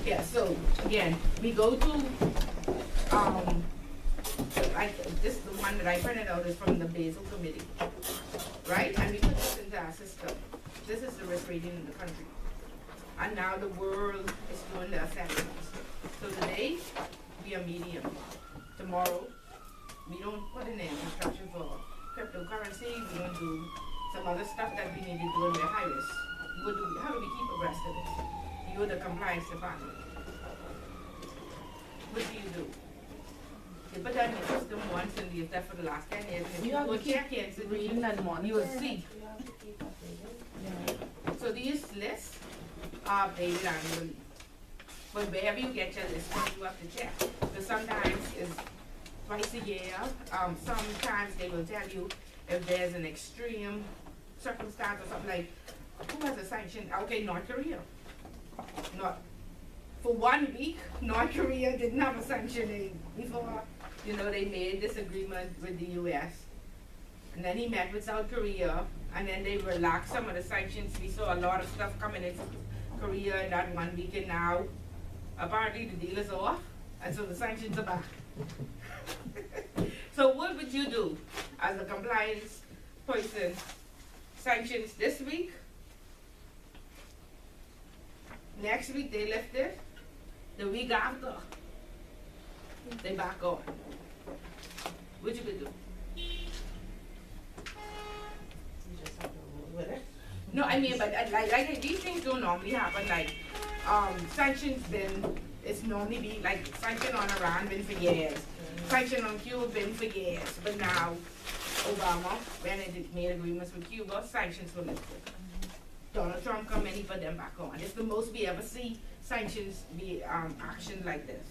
Yeah, so again, we go to, this is the one that I printed out is from the Basel Committee, right? And we put this into our system. This is the risk rating in the country. And now the world is doing the assessments. So today, we are medium. Tomorrow, we don't put in the infrastructure for cryptocurrency. We don't do some other stuff that we need to do when we're high risk. How do we keep abreast of this? You're the compliance department. What do you do? You put that in the system once and you've done for the last 10 years. And if you go check it, you will see. So these lists are updated annually. But wherever you get your list, you have to check. Because sometimes it's twice a year. Sometimes they will tell you if there's an extreme circumstance or something like, who has a sanction? Okay, North Korea. Not for 1 week, North Korea didn't have a sanction before, they made this agreement with the US. And then he met with South Korea, and then they relaxed some of the sanctions. We saw a lot of stuff coming in from Korea in that 1 week, and now apparently the deal is off, and so the sanctions are back. So what would you do as a compliance person? Sanctions this week? Next week they lift it. The week after, they back on. What you could do? You just have to roll with it. No, I mean, but like these things don't normally happen. Like sanctions it's normally be like sanction on Iran been for years, sanction on Cuba been for years, but now Obama, when it made agreements with Cuba, sanctions were lifted. Donald Trump come and he put them back on. It's the most we ever see sanctions be action like this.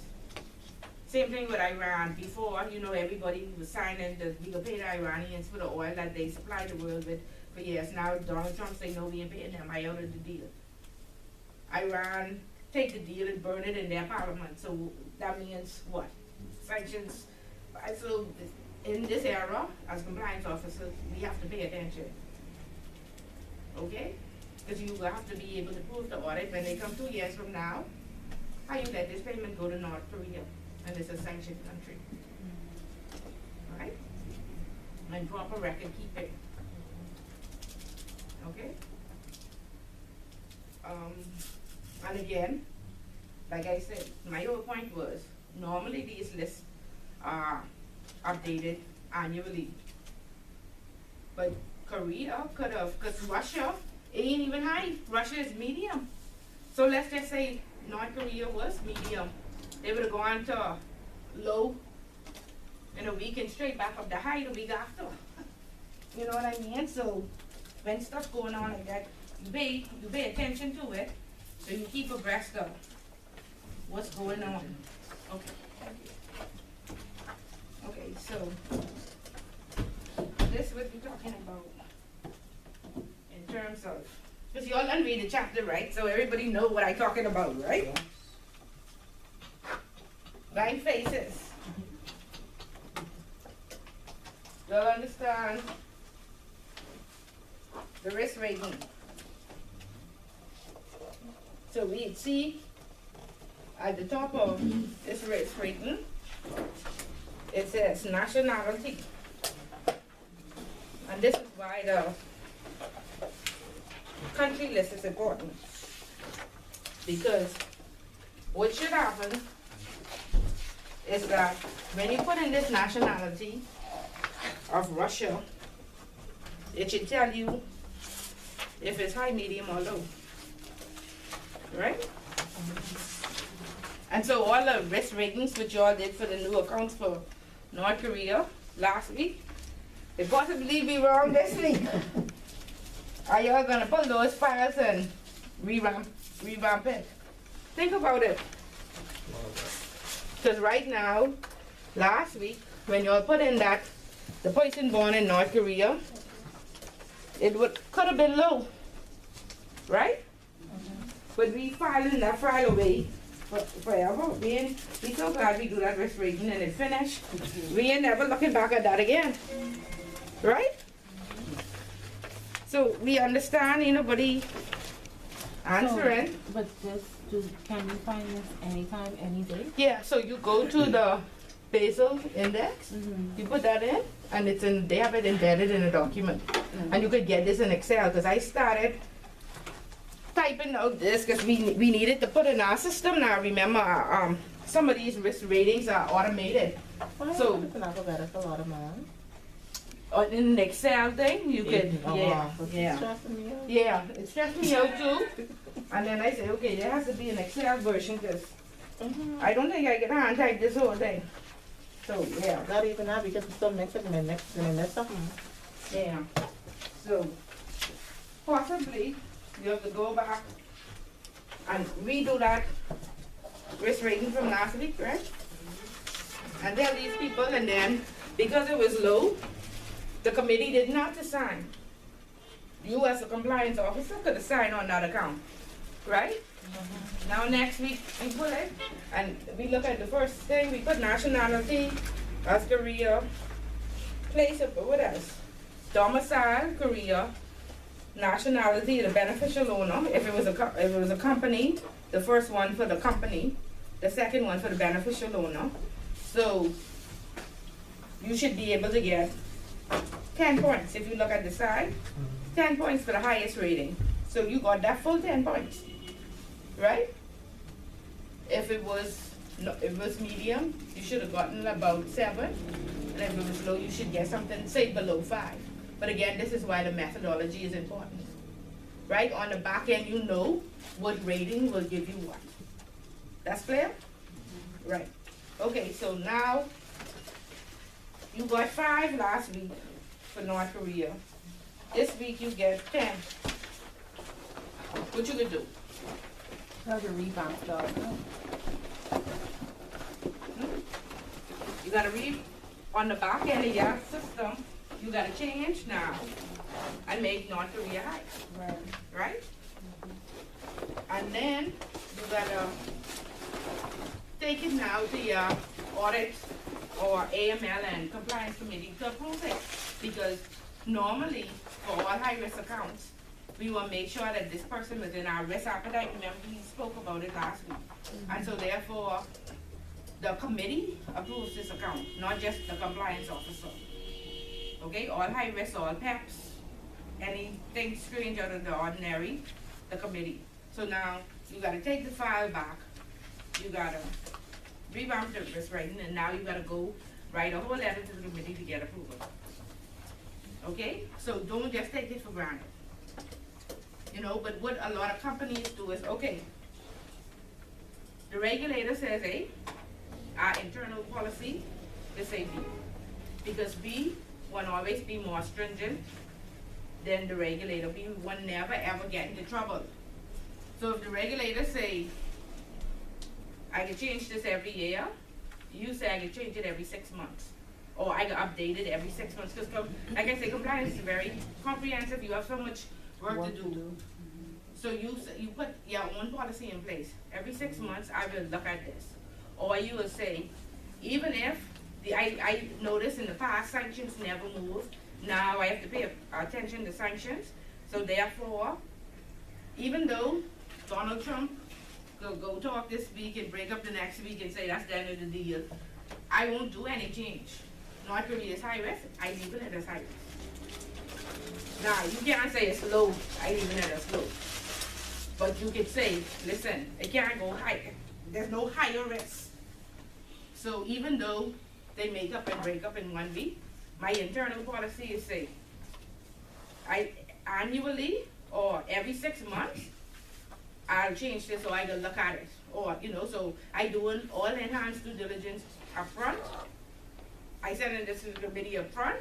Same thing with Iran. Before, everybody was signing we could pay the Iranians for the oil that they supply the world with for years. Now Donald Trump say no, we ain't paying them. I out of the deal. Iran take the deal and burn it in their parliament. So that means what? Sanctions. So in this era, as compliance officers, we have to pay attention. Okay? Because you have to be able to prove the audit when they come 2 years from now. How you let this payment go to North Korea, and it's a sanctioned country. Right? And proper record keeping. Okay? And again, like I said, my whole point was, normally these lists are updated annually. But Korea could have, because Russia ain't even high. Russia is medium. So let's just say North Korea was medium. They would have gone to low in a week and straight back up to high the week after. You know what I mean? So when stuff going on like that, you pay attention to it, so you keep abreast of what's going on. Okay, so this is what we're talking about. In terms of, because you all done read the chapter, right? So everybody know what I'm talking about, right? Blind faces. You all understand the risk rating. So we see at the top of this risk rating, it says nationality. And this is why the country list is important, because what should happen is that when you put in this nationality of Russia, it should tell you if it's high, medium, or low, right? And so all the risk ratings which y'all did for the new accounts for North Korea last week, they possibly be wrong this week. Are y'all gonna pull those files and revamp it? Think about it. Because right now, last week, when y'all put in that, the person born in North Korea, it could have been low, right? But we filing that file away forever. We so glad we do that risk rating and it finished. We ain't never looking back at that again, right? So we understand, buddy, answering. So, but can you find this anytime, any day? Yeah, so you go to the Basel index, you put that in, and they have it embedded in a document. And you could get this in Excel, because I started typing out this because we needed to put in our system now. Remember, some of these risk ratings are automated. So that's a lot of money. in an Excel thing, you could, yeah. Yeah, it stressed me out too. And then I said, okay, there has to be an Excel version because I don't think I can hand type this whole thing. So yeah. Not even that because it's still mixing and mix up. Yeah. So possibly you have to go back and redo that risk rating from last week, right? And tell these people, and then because it was low, the committee did not sign. You as a compliance officer could assign on that account, right? Now next week we put it, and we look at the first thing, we put nationality as Korea, place of, what else? Domicile, Korea, nationality, the beneficial owner, if it was a company, the first one for the company, the second one for the beneficial owner. So you should be able to get 10 points if you look at the side. 10 points for the highest rating. So you got that full 10 points, right? If it was medium, you should have gotten about 7. And if it was low, you should get something, say, below 5. But again, this is why the methodology is important, right? On the back end, you know what rating will give you what. That's clear? Right. Okay, so now you got 5 last week for North Korea. This week you get 10. What you could do? How's your rebound start? You gotta read on the back end of your system. You gotta change now and make North Korea high. Right? And then you gotta take it now to your audit or AML and compliance committee to approve it. Because normally, for all high-risk accounts, we will make sure that this person was in our risk appetite. Remember, we spoke about it last week. And so therefore, the committee approves this account, not just the compliance officer. Okay, all high-risk, all PEPs, anything strange out of the ordinary, the committee. So now, you gotta take the file back, you gotta revamp the risk rating, and now you gotta go write a whole letter to the committee to get approval. Okay, so don't just take it for granted. You know, but what a lot of companies do is, okay, the regulator says A, our internal policy is say B. Because B will always be more stringent than the regulator. B will never ever get into trouble. So if the regulator say, I can change this every year, you say I can change it every 6 months. Or I can update it every 6 months. Because like I say, compliance is very comprehensive. You have so much work to do. So you put your own policy in place. Every 6 months, I will look at this. Or you will say, even if, I noticed in the past, sanctions never moved. Now I have to pay attention to sanctions. So therefore, even though Donald Trump will go talk this week and break up the next week and say that's the end of the deal, I won't do any change. North Korea is high risk, I leave it as high risk. Now, you can't say it's low, I leave it as low. But you can say, listen, it can't go higher. There's no higher risk. So even though they make up and break up in 1 week, my internal policy is say, annually or every 6 months, I'll change this so I can look at it. Or, so I do all enhanced due diligence up front. I send this to the committee up front,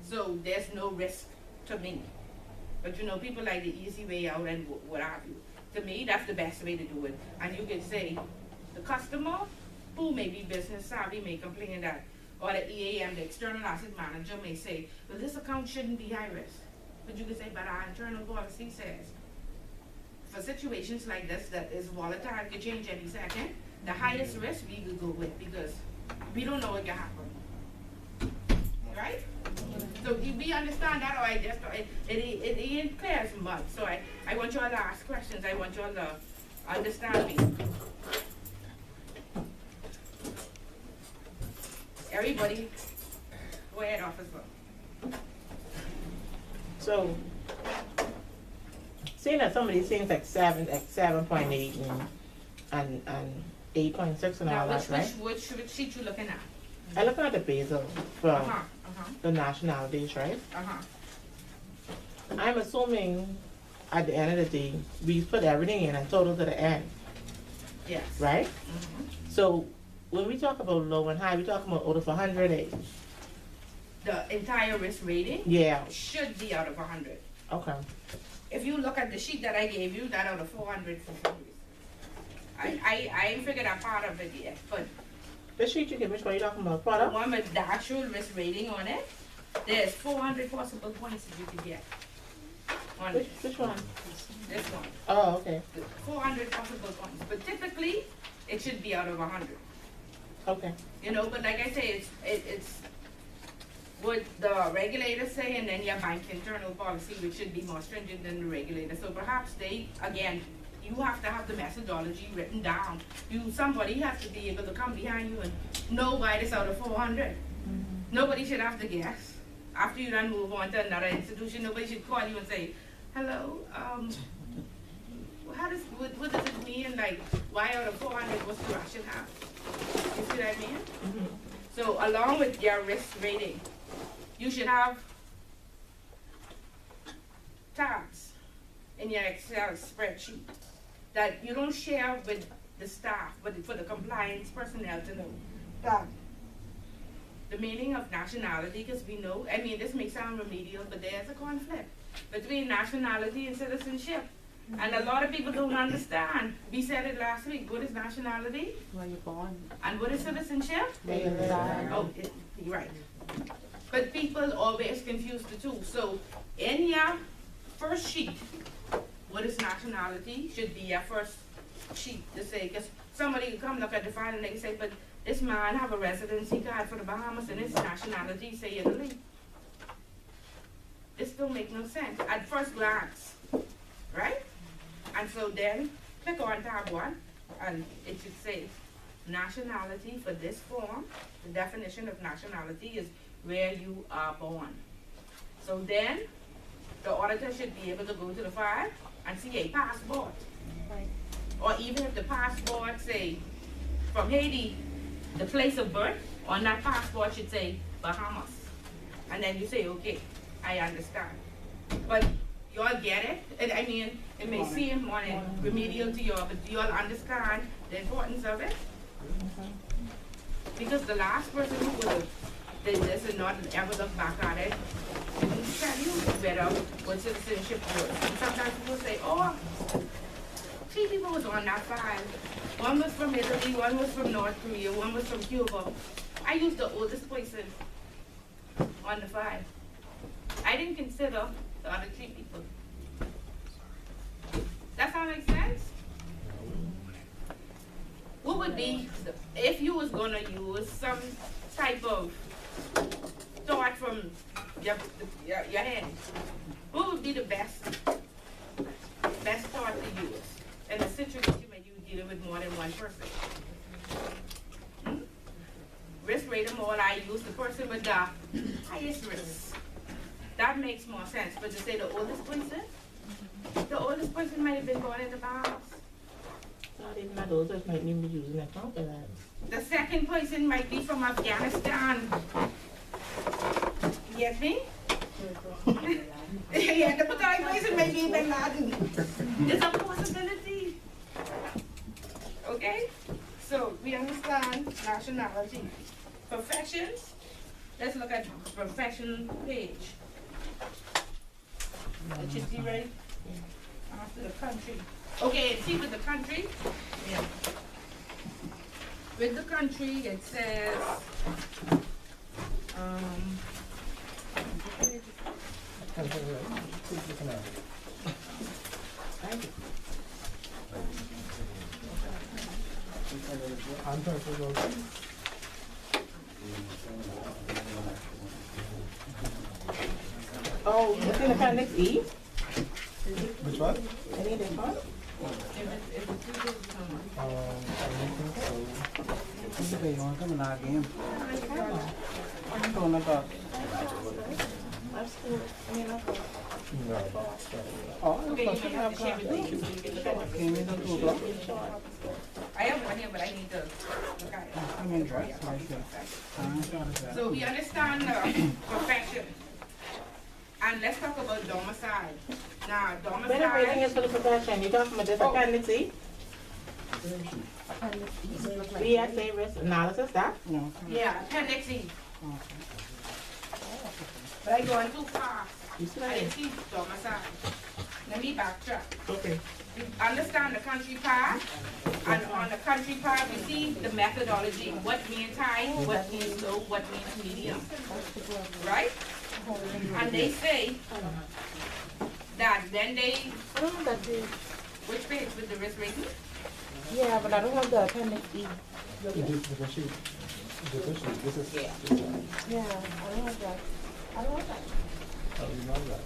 so there's no risk to me. But people like the easy way out and what have you. To me, that's the best way to do it. And you can say, the customer, who may be business savvy, may complain that, or the EAM, the external asset manager, may say, well, this account shouldn't be high risk. But you can say, but our internal policy says, for situations like this that is volatile, it can change any second, the highest risk we will go with because we don't know what can happen. Right? So we understand that, or I just, it ain't clear as much. So I want you all to ask questions. I want you all to understand me. Everybody, go ahead, officer. So, seeing that some of these things like 7.8 and 8.6 and all Now, that, right? which sheet you looking at? I look at the basal for Uh-huh. the nationalities, right? Uh-huh. I'm assuming at the end of the day, we put everything in and total to the end, Yes. right? Mm-hmm. So when we talk about low and high, we talk about out of 100 age. The entire risk rating Yeah. should be out of 100. Okay. If you look at the sheet that I gave you, that out of 400 for some reason. I ain't figured out part of it yet, but The sheet you get, which one you talking about? the Product? one with the actual risk rating on it, there's 400 possible points that you could get on it. Which one? This one. Oh, okay. 400 possible points. But typically, it should be out of 100. Okay. You know, but like I say, it's what the regulators say, and then your bank internal policy, which should be more stringent than the regulator. So perhaps again, you have to have the methodology written down. Somebody has to be able to come behind you and know why it's out of 400. Nobody should have to guess. After you then move on to another institution, nobody should call you and say, hello, what does it mean? Like, why out of 400, what's the rationale? You see what I mean? Mm-hmm. So along with your risk rating, you should have tabs in your Excel spreadsheet that you don't share with the staff, but for the compliance personnel to know. That the meaning of nationality, because we know, I mean, this may sound remedial, but there's a conflict between nationality and citizenship. And a lot of people don't understand. We said it last week. What is nationality? Where you're born. And what is citizenship? Where you reside. Oh, you're right. But people always confuse the two. So in your first sheet, what is nationality should be your first sheet to say, because somebody will come look at the file and they can say, but this man have a residency card for the Bahamas and his nationality say Italy. This don't make no sense at first glance, right? And so then click on tab 1 and it should say nationality for this form. The definition of nationality is where you are born. So then the auditor should be able to go to the file and see a passport. Right. Or even if the passport say from Haiti, the place of birth on that passport should say Bahamas. And then you say, okay, I understand. But you all get it? I mean, it may seem remedial to you all, but do you all understand the importance of it? Because the last person who would have did this and not ever look back at it, didn't tell you better what citizenship was. And sometimes people say, oh, 3 people was on that file. One was from Italy, one was from North Korea, one was from Cuba. I used the oldest person on the file. I didn't consider the other 3 people. That sound make sense? What would be, if you was gonna use some type of thought from your head, what would be the best thought to use in a situation when you're dealing with more than one person? Risk rate them all, I use the person with the highest risk. That makes more sense, but to say the oldest person might have been born in the Bahamas. Not even my daughters might even be using that phone for that. The second person might be from Afghanistan. You get me? Yeah, the third person may be Bin Laden. There's a possibility. Okay? So we understand nationality. Professions. Let's look at the profession page. It should be right after the country. Okay, see with the country? Yeah. With the country, it says, Oh, it's in appendix E? Which one? Any of this one? Okay, you want to come in our game? I'm going to go. Oh, Okay, you may have to share with me. You can look at Came in at 2 o'clock. I have one here, but I need to look at it. I'm in dress right here. So we understand profession. And let's talk about domicile. Now, When the rating domicile, is for the profession, you come from a different appendix E? BSA risk analysis, that? No. yeah, appendix E. But I going too fast. You see I that? didn't see domicile. Let me backtrack. Okay. You understand the country part, and on the country part, you see the methodology. What means high, what means low, what means medium. Right? And they say that then they, I don't have that page. which page with the risk rating? Yeah, but I don't have the appendix E. This is. Yeah, I don't have that. I don't have that. Oh, you know that.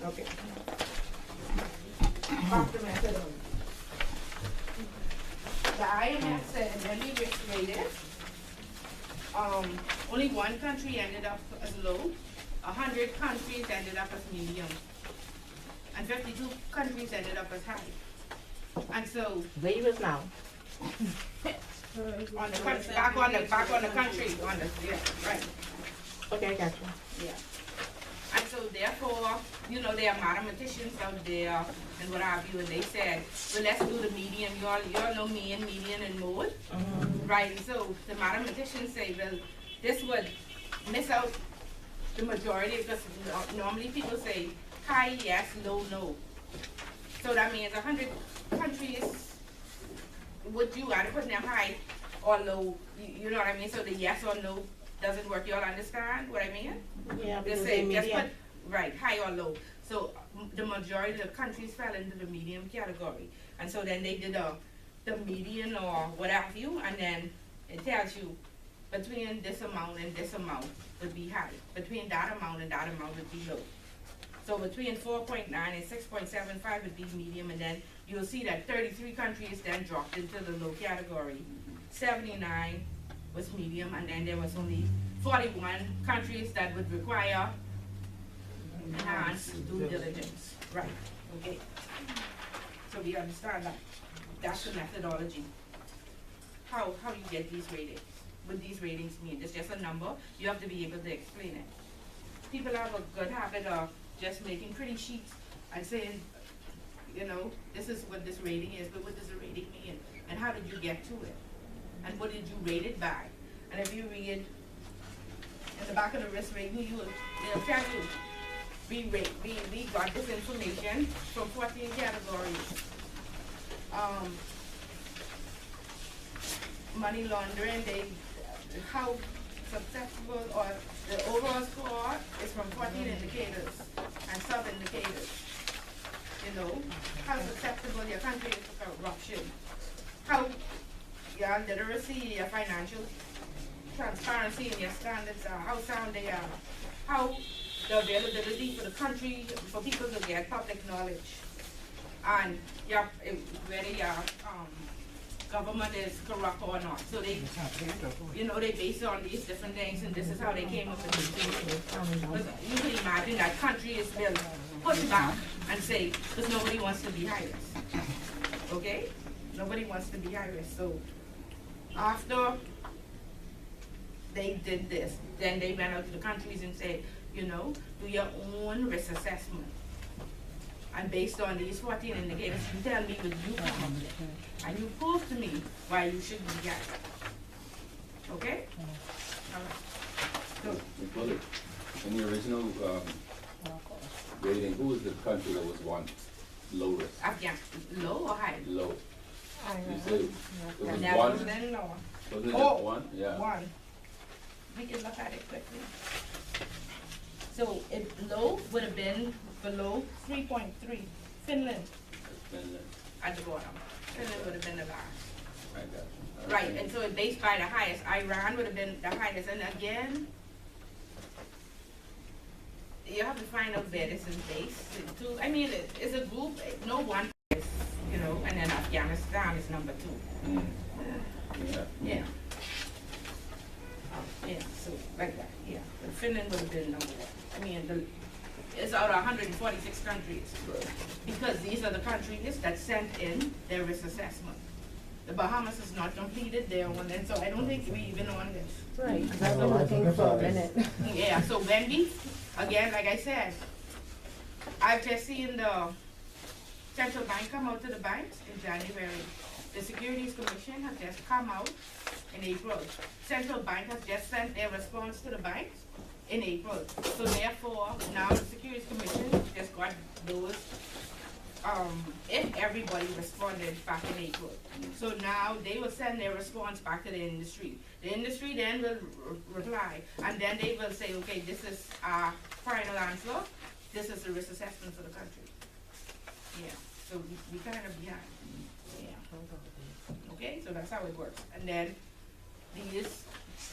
Okay. Back to methodology. The IMF said when we risk rated, only one country ended up as low, 100 countries ended up as medium, and 52 countries ended up as high. And so, Where you is now? on the country, back on the country, yeah, right, Okay, I got you. yeah. And so therefore, you know, there are mathematicians out there and what have you, and they said, well, let's do the median. You all know mean, median, and mode, right? And so the mathematicians say, well, this would miss out the majority, because normally people say high, yes, low, no. So that means 100 countries, would you either put them high or low? You know what I mean? So the yes or no doesn't work. You all understand what I mean? Yeah, They because say, they just medium. put, right, high or low. So the majority of the countries fell into the medium category. And so then they did the median or what have you, and then it tells you between this amount and this amount would be high. Between that amount and that amount would be low. So between 4.9 and 6.75 would be medium, and then you'll see that 33 countries then dropped into the low category. 79 was medium, and then there was only 41 countries that would require enhanced due diligence. Right, okay. So we understand that. That's the methodology. How you get these ratings. What these ratings mean. It's just a number. You have to be able to explain it. People have a good habit of just making pretty sheets and saying, you know, this is what this rating is, but what does the rating mean? And how did you get to it? And what did you rate it by? And if you read in the back of the risk rating, they'll tell you, we got this information from 14 categories. Money laundering, how successful, or the overall score is from 14 indicators and sub-indicators. You know, how susceptible your country is to corruption, how your literacy, your financial transparency and your standards are, how sound they are, how the availability for the country, for people to get public knowledge, and whether your government is corrupt or not. So they, you know, they base it on these different things, and this is how they came up with this. But you can imagine that countries will push back and say, because nobody wants to be high risk. Okay? Nobody wants to be high risk. So after they did this, then they went out to the countries and said, you know, do your own risk assessment. And based on these 14 indicators, you tell me what you come up with. And you prove to me why you should be high. Okay? All right. So, in the original rating, who was the country that was one low risk? Afghan, low or high? Low. You said it was Never one. been lower. Wasn't it Oh, one? Yeah. One. We can look at it quickly. So if low would have been below 3.3. Finland Finland. at the bottom. Finland would have been the last. I got you. Right, and so it's based by the highest. Iran would have been the highest. And again, you have to find out where this is based too. I mean, it's a group, no one is, you know, and then Afghanistan is number 2. Mm. Yeah. Yeah. Yeah, so like that, yeah. But Finland would have been number 1. I mean, it's out of 146 countries. Right. Because these are the countries that sent in their risk assessment. The Bahamas is not completed there one, and so I don't think we even on this. Right, that's what I'm looking for a minute. Yeah, so when we, again, like I said, I've just seen the central bank come out to the banks in January. The Securities Commission has just come out in April. Central bank has just sent their response to the banks in April. So therefore, now the Securities Commission just got those, if everybody responded back in April. So now they will send their response back to the industry. The industry then will reply, and then they will say, okay, this is our final answer. This is the risk assessment for the country. Yeah, so we kind of behind. Yeah. Okay, so that's how it works. And then these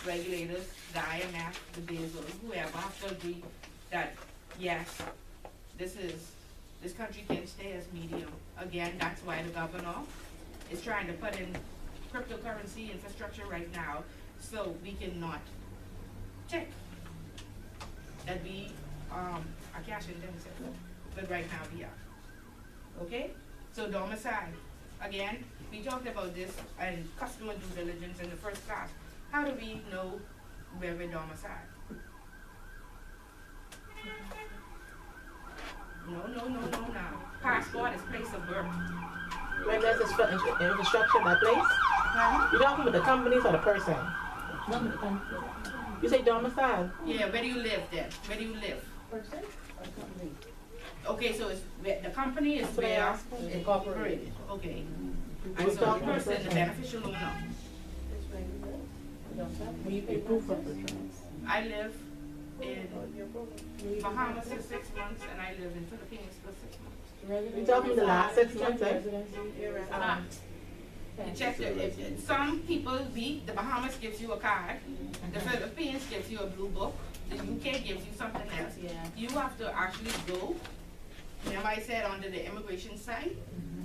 regulators, the IMF, the Basel, whoever have to agree that, yes, this country can stay as medium. Again, that's why the governor is trying to put in cryptocurrency infrastructure right now, so we cannot check that we are cashing themselves. But right now we are. Okay? So domicile. Again, we talked about this and customer due diligence in the first class. How do we know where we're domiciled? No. Passport is place of birth. When there's infrastructure in that place, you're talking about the companies or the person? You say domicile? Yeah, where do you live then? Where do you live? Person or company? Okay, so it's where the company is That's what I where asked. it's incorporated. Okay. And We're so the talking about person, the person. beneficial owner. When you pay proof of address. I live in Bahamas for 6 months, and I live in Philippines for 6 months. You're talking the last 6 months, eh? You check if some people, the Bahamas gives you a card, the Philippines gives you a blue book, the UK gives you something else. You have to actually go, remember I said under the immigration site,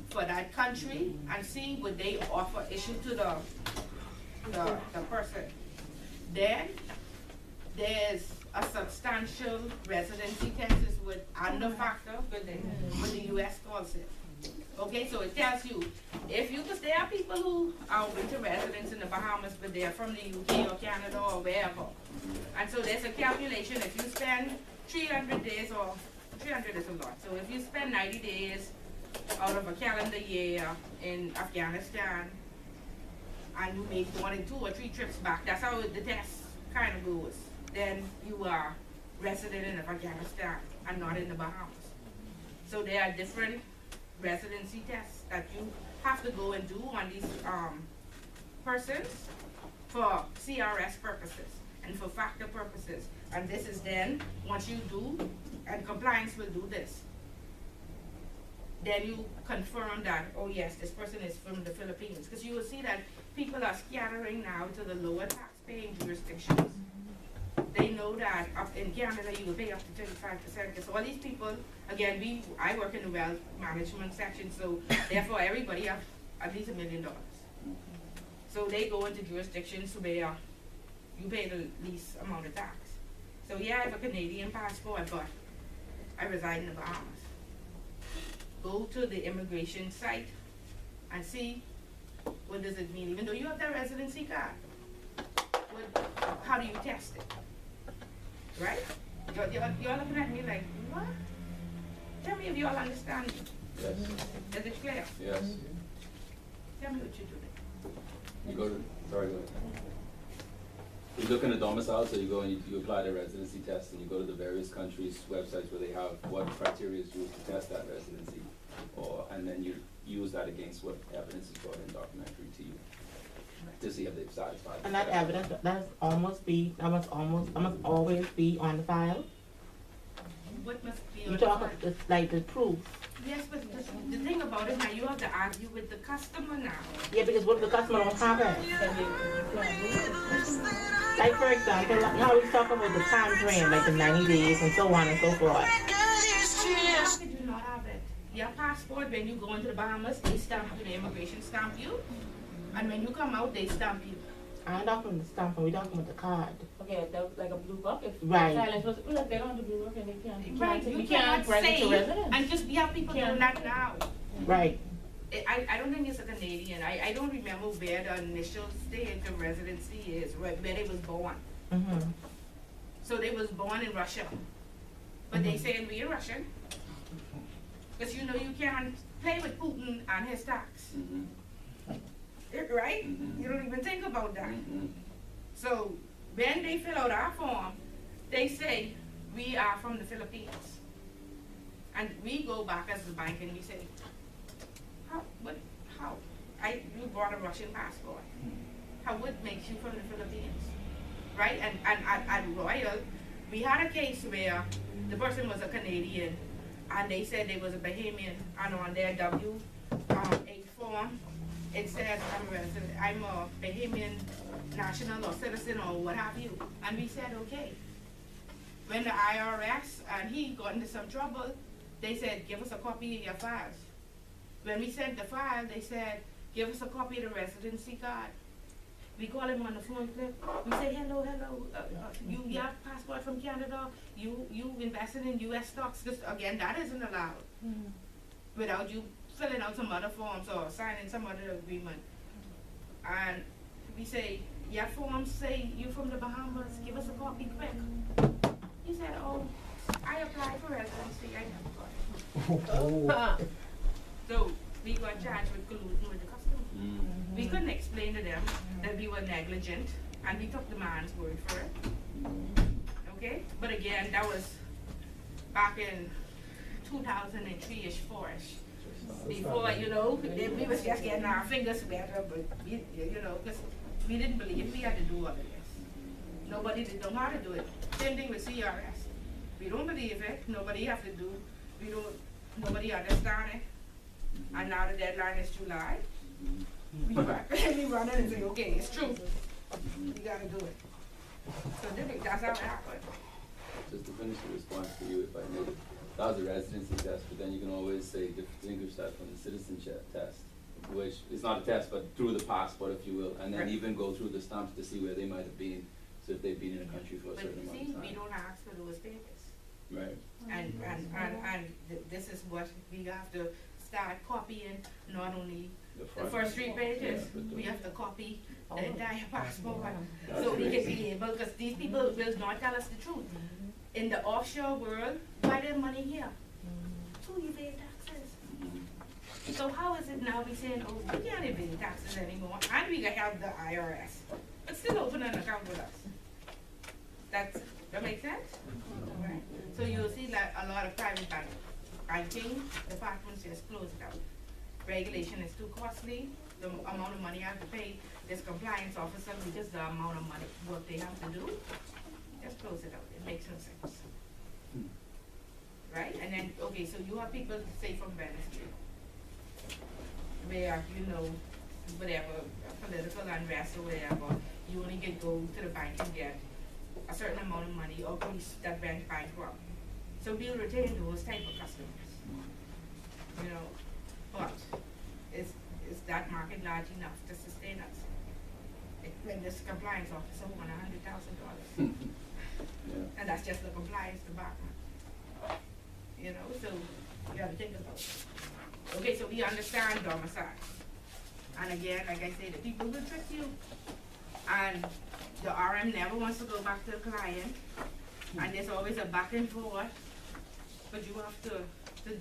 for that country, and see what they offer, issue to the person. Then there's a substantial residency test is with under factor, what the US calls it. Okay, so it tells you, because there are people who are winter residents in the Bahamas, but they're from the UK or Canada or wherever. And so there's a calculation, if you spend 300 days, or 300 is a lot, so if you spend 90 days out of a calendar year in Afghanistan, and you make 1 and 2 or 3 trips back, that's how the test kind of goes. Then you are resident in Afghanistan and not in the Bahamas. So there are different residency tests that you have to go and do on these persons for CRS purposes and for factor purposes. And this is then, once you do, and compliance will do this, then you confirm that, oh yes, this person is from the Philippines. Because you will see that people are scattering now to the lower tax paying jurisdictions. They know that up in Canada you will pay up to 35%. Because all these people, again, I work in the wealth management section, so therefore everybody have at least $1 million. So they go into jurisdictions where you pay the least amount of tax. So yeah, I have a Canadian passport, but I reside in the Bahamas. Go to the immigration site and see what does it mean. Even though you have that residency card, how do you test it? Right? You're looking at me like, what? Tell me if you all understand me. Yes. Is it clear? Yes. Tell me what you do. You go to, sorry, go ahead. You look in the domicile, so you go and you apply the residency test, and you go to the various countries' websites where they have what criteria is used to test that residency, and then you use that against what evidence is brought in documentary to you to see if they've satisfied. And that evidence, that must always be on the file. What must be You on talk the like the proof. Yes, but the thing about about it now, you have to argue with the customer now. Yeah, because what if the customer don't have it? Like for example, like how we talk about the time frame, like the 90 days and so on and so forth. How could you not have it? Your passport, when you go into the Bahamas, they stamp you, the immigration stamp you. And when you come out, they stamp you. I'm talking about the stamp, we're talking about the card. Okay, that was like a blue book. If Right. silence was, look, they don't have the blue book and they can't. Right, you we cannot can't bring it to say, residents. and just we have people doing that now. Right. I don't think it's a Canadian. I don't remember where the initial stage of residency is, where they was born. Mm-hmm. So they was born in Russia. But they saying we are Russian. Because you know you can't play with Putin and his tax. Mhm. Right? Mhm. You don't even think about that. Mhm. So when they fill out our form, they say we are from the Philippines. And we go back as the bank and we say, how? You brought a Russian passport. How what makes you from the Philippines? Right? And at Royal, we had a case where the person was a Canadian and they said they was a Bahamian, and on their W-8 form, it says I'm a Bahamian national or citizen or what have you. And we said, okay. When the IRS, and he got into some trouble, they said, give us a copy of your files. When we sent the file, they said, give us a copy of the residency card. We call him on the phone clip. We say, hello, you have passport from Canada, you invested in US stocks, because again, that isn't allowed without you filling out some other forms or signing some other agreement. And we say, your forms say you from the Bahamas, give us a copy quick. He said, oh, I applied for residency, I never got it. So we got charged with colluding with the customer. Mhm. We couldn't explain to them that we were negligent, and we took the man's word for it. Okay? But again, that was back in 2003-ish, 4-ish. Before, you know, we was just getting our fingers better, but, you know, because we didn't believe we had to do all of this. Nobody did know how to do it. Same thing with CRS. We don't believe it. Nobody have to do. Nobody understand it. And now the deadline is July. We run in and say, okay, it's true. You gotta do it. So that's how it happened. Just to finish the response for you, if I may, that was a residency test, but then you can always say distinguish that from the citizenship test, which is not a test, but through the passport, if you will, and then Right. even go through the stamps to see where they might have been, so if they've been in a country for a But certain you amount see, of we time. don't ask for those papers. Right. And this is what we have to start copying, not only the front. first 3 pages, Yeah, but the- we have to copy the entire passport. That's So we can crazy. be able, because these people will not tell us the truth. In the offshore world, why their money here? To evade taxes. Mhm. So how is it now we saying, oh, we can't evade taxes anymore, and we can have the IRS, but still open an account with us? That makes sense? Right. So you'll see that a lot of private banking departments just close it out. Regulation is too costly, the amount of money I have to pay this compliance officer, because the amount of money, what they have to do, just close it out, it makes no sense. Right, and then, okay, so you have people, say from Venezuela, where, you know, whatever, political unrest or whatever, you only can go to the bank and get a certain amount of money, or goes that bank bankrupt. So we'll retain those type of customers. You know, but is that market large enough to sustain us? When this compliance officer won $100,000, Yeah. and that's just the compliance department. You know, so you gotta think about it. Okay, so we understand domicile. And again, like I say, the people will trick you. And the RM never wants to go back to the client. And there's always a back and forth. But you have to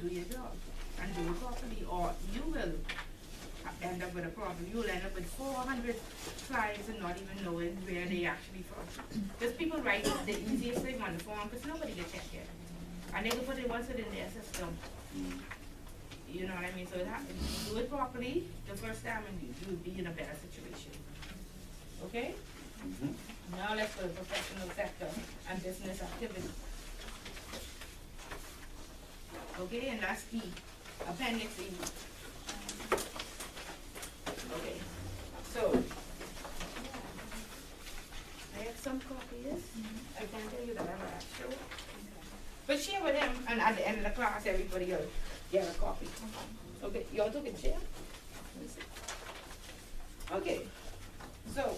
do your job and do it properly, or you will end up with a problem. You'll end up with 400 clients and not even knowing where they actually from. Because people write the easiest thing on the form, because nobody can check it. And they can put it once it in their system. You know what I mean? So do it properly the first time, and you'll be in a better situation. Okay? Mhm. Now let's go to professional sector and business activity. Okay, and that's E, Appendix E. So, I have some copies. I can tell you that I'm actual. But share with him, and at the end of the class, everybody will get a copy. Okay, y'all took it, share? Let me see. Okay, so,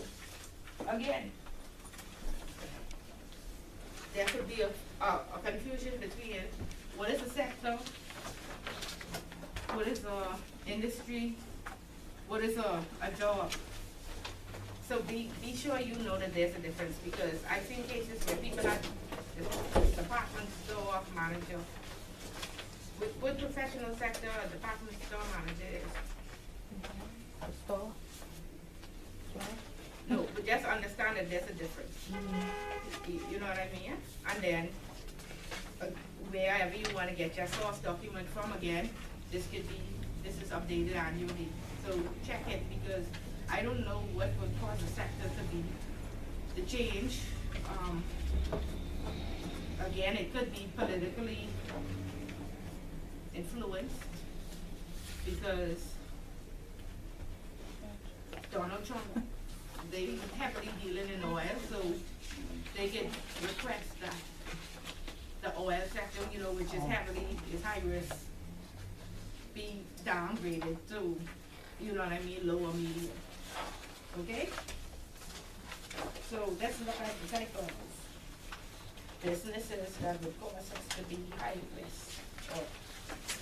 again, there could be a confusion between what is a sector, what is a industry, what is a job. So be sure you know that there's a difference, because I've seen cases where people at the department store manager, with professional sector, a department store manager is. Store? No, but just understand that there's a difference. You know what I mean? And then, wherever you want to get your source document from, again, this is updated annually. So check it, because I don't know what would cause the sector to be the change. Again, it could be politically influenced, because Donald Trump, they heavily dealing in oil, so they can request that the oil sector, you know, which is high risk, be downgraded to, you know what I mean, lower medium. Okay? So let's look at the type of businesses that would cause us to be high risk.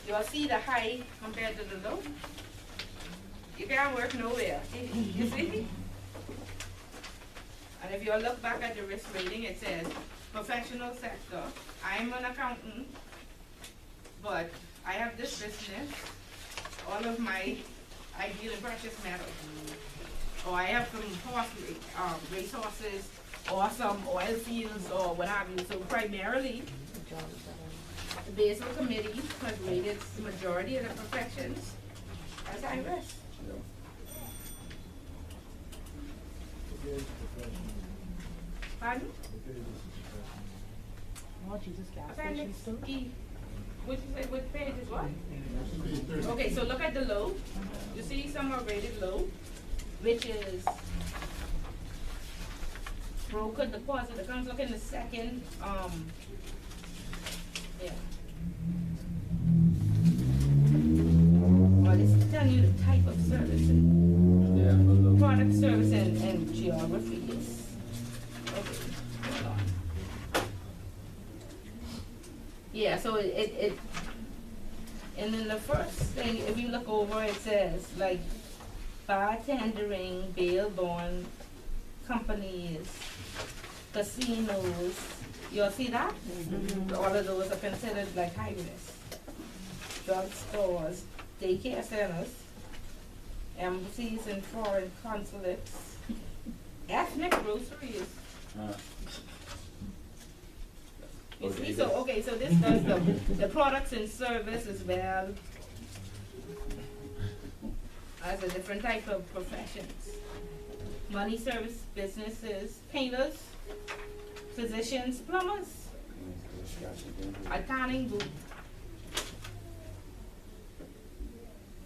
You'll see the high compared to the low. You can't work nowhere. You see? And if you look back at the risk rating, it says professional sector. I'm an accountant, but I have this business. All of I deal in precious metals. Or I have some horse racehorses, or some oil fields, or what have you. So primarily, the Basel Committee has rated the majority of the professions as high risk. Pardon? Oh, Jesus, gas Appendix stations too? E. Which is, what page is what? Okay, so look at the low. You see some are rated low, which is broker deposit accounts. Look in the second, yeah. Well, it's telling you the type of service, product, service, and geography is. Okay, hold on. Yeah, so it and then the first thing, if you look over, it says like bartendering, bail bond companies, casinos. You'll see that? Mm-hmm. All of those are considered like high risk. Drugstores, daycare centers, embassies and foreign consulates, ethnic groceries. You see, so, okay, so this does the products and service as well as a different type of professions. Money service businesses, painters, physicians, plumbers, accounting booth,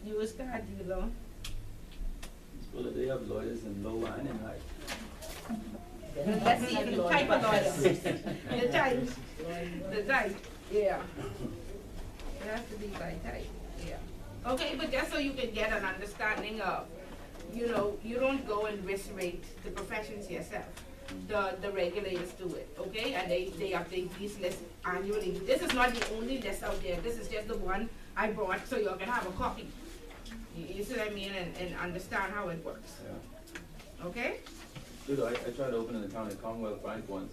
U.S. car dealer. Well, they have lawyers in low and in high. Let's see the type of lawyer. The type, yeah. It has to be by type, yeah. Okay, but just so you can get an understanding of, you know, you don't go and risk rate the professions yourself. The regulators do it, okay? And they update these lists annually. This is not the only list out there. This is just the one I brought so you can have a copy. You see what I mean? And understand how it works. Yeah. Okay? Dude, I tried to open an account at Commonwealth Bank once,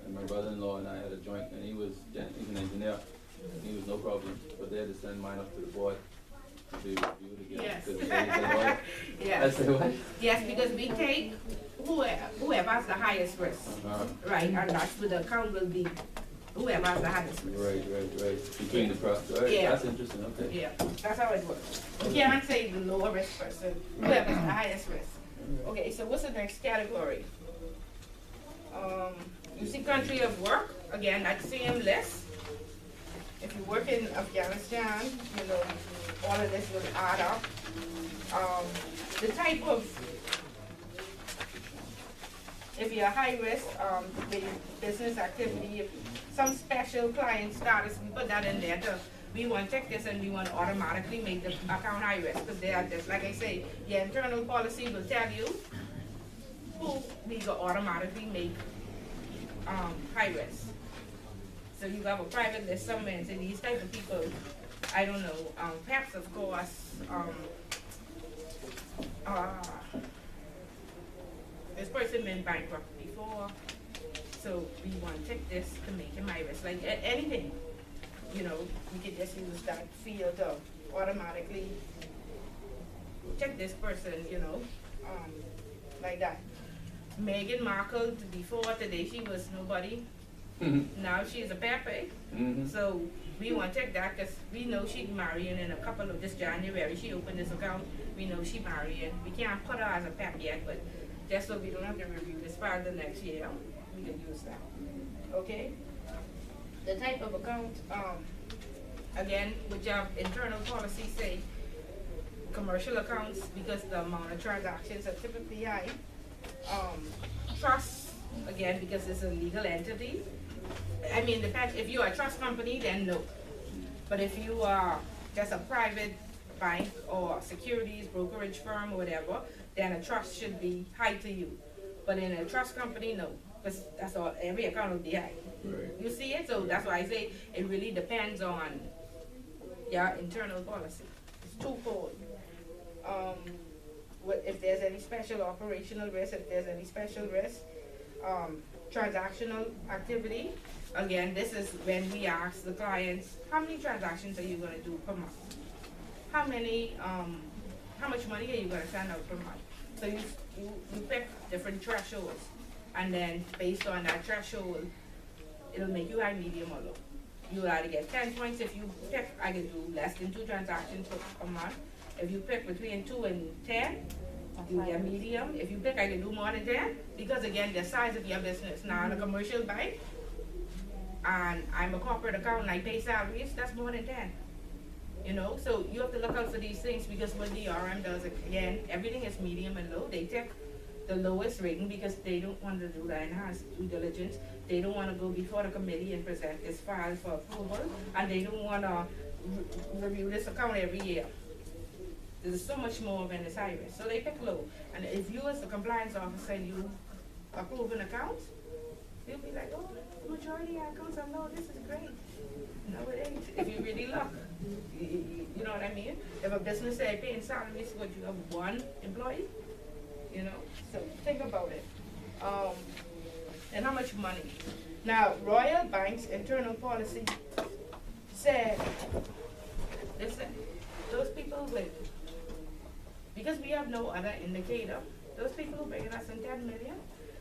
and my brother-in-law and I had a joint, and he's an engineer. He was no problem, but they had to send mine up to the board to be reviewed again. Yes. Because he's a lawyer. Yes. I said, what? Yes, because we take whoever has the highest risk, right? And that's what the account will be, whoever has the highest risk. Right. Between the process. Right. Yeah. That's interesting, okay. Yeah, that's how it works. You can't say the lower risk person, whoever has the highest risk. Okay, so what's the next category? You see country of work, again, that same list. If you work in Afghanistan, you know, all of this will add up. The type of if you're high risk, with business activity, if some special client status, we put that in there to, we want to check this and we want to automatically make the account high risk, because they are just, like I say, your internal policy will tell you who we go automatically make, high risk. So you have a private list somewhere and say these type of people, I don't know, perhaps of course, this person been bankrupt before, so we want to check this to make him high risk. Like anything, you know, we could just use that field to automatically check this person, you know, like that. Meghan Markle, before today, she was nobody. Now she is a Pepe. So we want to check that because we know she's marrying in a couple of this January. She opened this account. We know she marrying. We can't put her as a Pep yet, but just so we don't have to review this file the next year, we can use that. Okay? The type of account, again, which our internal policy say, commercial accounts, because the amount of transactions are typically high. Trust, again, because it's a legal entity. I mean, depends, if you're a trust company, then no. But if you are just a private bank or securities brokerage firm or whatever, then a trust should be high to you. But in a trust company, no, because that's all, every account will be high. Right. You see it? So that's why I say it really depends on your internal policy. It's twofold. If there's any special operational risk, if there's any special risk, transactional activity. Again, this is when we ask the clients, how many transactions are you going to do per month? How much money are you going to send out per month? So you pick different thresholds, and then based on that threshold, it'll make you high, medium, or low. You'll either get 10 points if you pick, I can do less than 2 transactions per month. If you pick between 2 and 10, you get medium. If you pick, I can do more than 10, because again, the size of your business. Now, in a commercial bank, and I'm a corporate account and I pay salaries, that's more than 10. You know, so you have to look out for these things, because what the RM does, again, everything is medium and low. They take the lowest rating because they don't want to do the enhanced due diligence. They don't want to go before the committee and present this file for approval, and they don't want to review this account every year. There's so much more when it's high risk. So they pick low. And if you as the compliance officer and you approve an account, you'll be like, oh, the majority of accounts are low, this is great. No, it ain't. If you really look, you know what I mean? If a business say paying salaries, would you have 1 employee? You know, so think about it. And how much money? Now, Royal Bank's internal policy said, listen, those people with, because we have no other indicator, those people who bringing us in 10 million,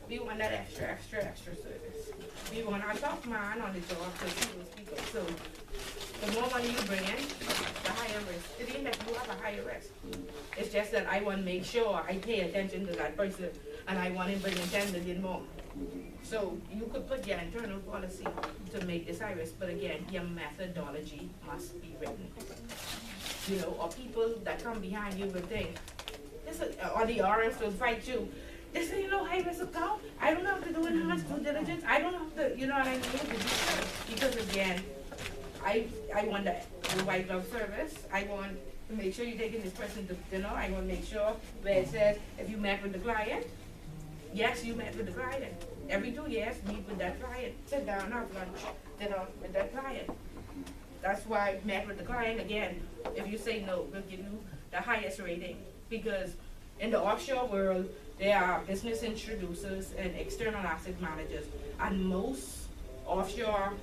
we want that extra service. We want our top man on the job to see those people. So the more money you bring in, the higher risk. It ain't that you have a higher risk. It's just that I want to make sure I pay attention to that person, and I want him bringing 10 million more. So you could put your internal policy to make this high risk, but again, your methodology must be written. You know, or people that come behind you will think, this is, or the RFs will fight you. This is, you know, high risk account. I don't have to do enhanced due diligence. I don't have to, you know what I mean? Because again, I want the white glove service. I want to make sure you're taking this person to dinner. I want to make sure where it says if you met with the client, yes, you met with the client. Every 2 years, meet with that client. Sit down, have lunch, dinner with that client. That's why I met with the client again. If you say no, we'll give you the highest rating. Because in the offshore world, there are business introducers and external asset managers. And most offshore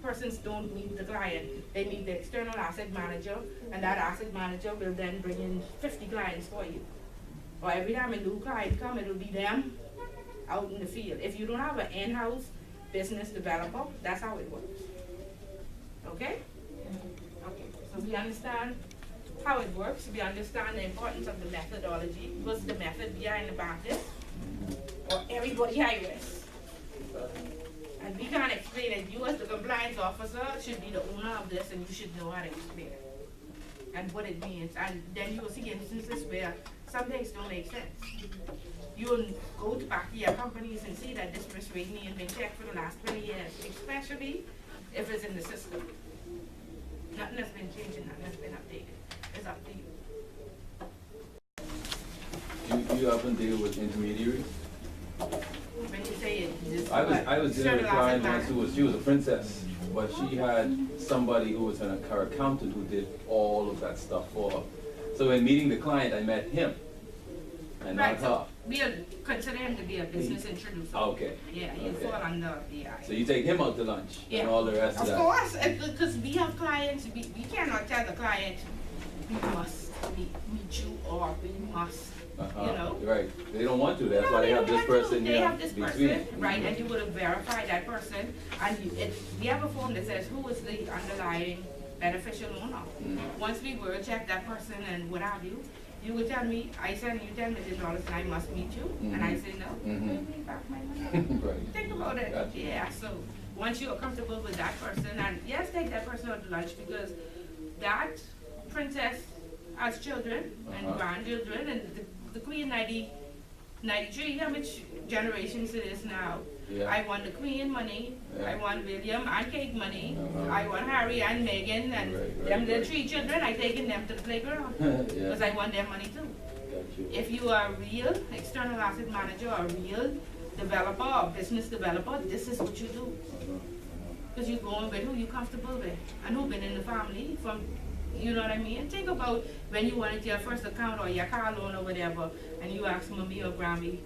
persons don't meet the client. They meet the external asset manager, and that asset manager will then bring in 50 clients for you. Or every time a new client comes, it'll be them out in the field. If you don't have an in-house business developer, that's how it works. Okay? Okay, so we understand how it works. We understand the importance of the methodology. What's the method behind about this? Or everybody high risk. And we can't explain it. You as the compliance officer should be the owner of this, and you should know how to explain it and what it means. And then you will see instances where some things don't make sense. You'll go to back to your companies and see that this risk rating has been checked for the last 20 years, especially if it's in the system. Nothing has been changed and nothing has been updated. It's up to you. You often deal with intermediaries? When you say it, this I was dealing with a client once she was a princess, but she had somebody who was her accountant who did all of that stuff for her. So in meeting the client, I met him, and right, not her. Consider him to be a business introducer. Okay. Yeah, you Okay. fall under the So you take him out to lunch yeah. and all the rest of that. Of course, because we have clients, we cannot tell the client, we must meet you or we must, you know. Right. They don't want to. That's No, why they have don't this want to. person They here have this between. person, right, and you would have verified that person, and we have a form that says who is the underlying beneficial owner. Once we will check that person and what have you, you would tell me, I send you $10 million and I must meet you, and I say no, pay me back my money. Right. Think about it. Gotcha. Yeah, so once you are comfortable with that person, and yes, take that person out to lunch because that princess has children and grandchildren, and the queen 93, how much generations it is now? Yeah. I want the queen money, Yeah. I want William and Kate money, I want Harry and Meghan and them little 3 children, I taking them to the playground because I want their money too. Gotcha. If you are a real external asset manager or a real developer or business developer, this is what you do. Because you're going with who you're comfortable with and who been in the family from, you know what I mean? Think about when you wanted your first account or your car loan or whatever, and you ask mommy or Grammy.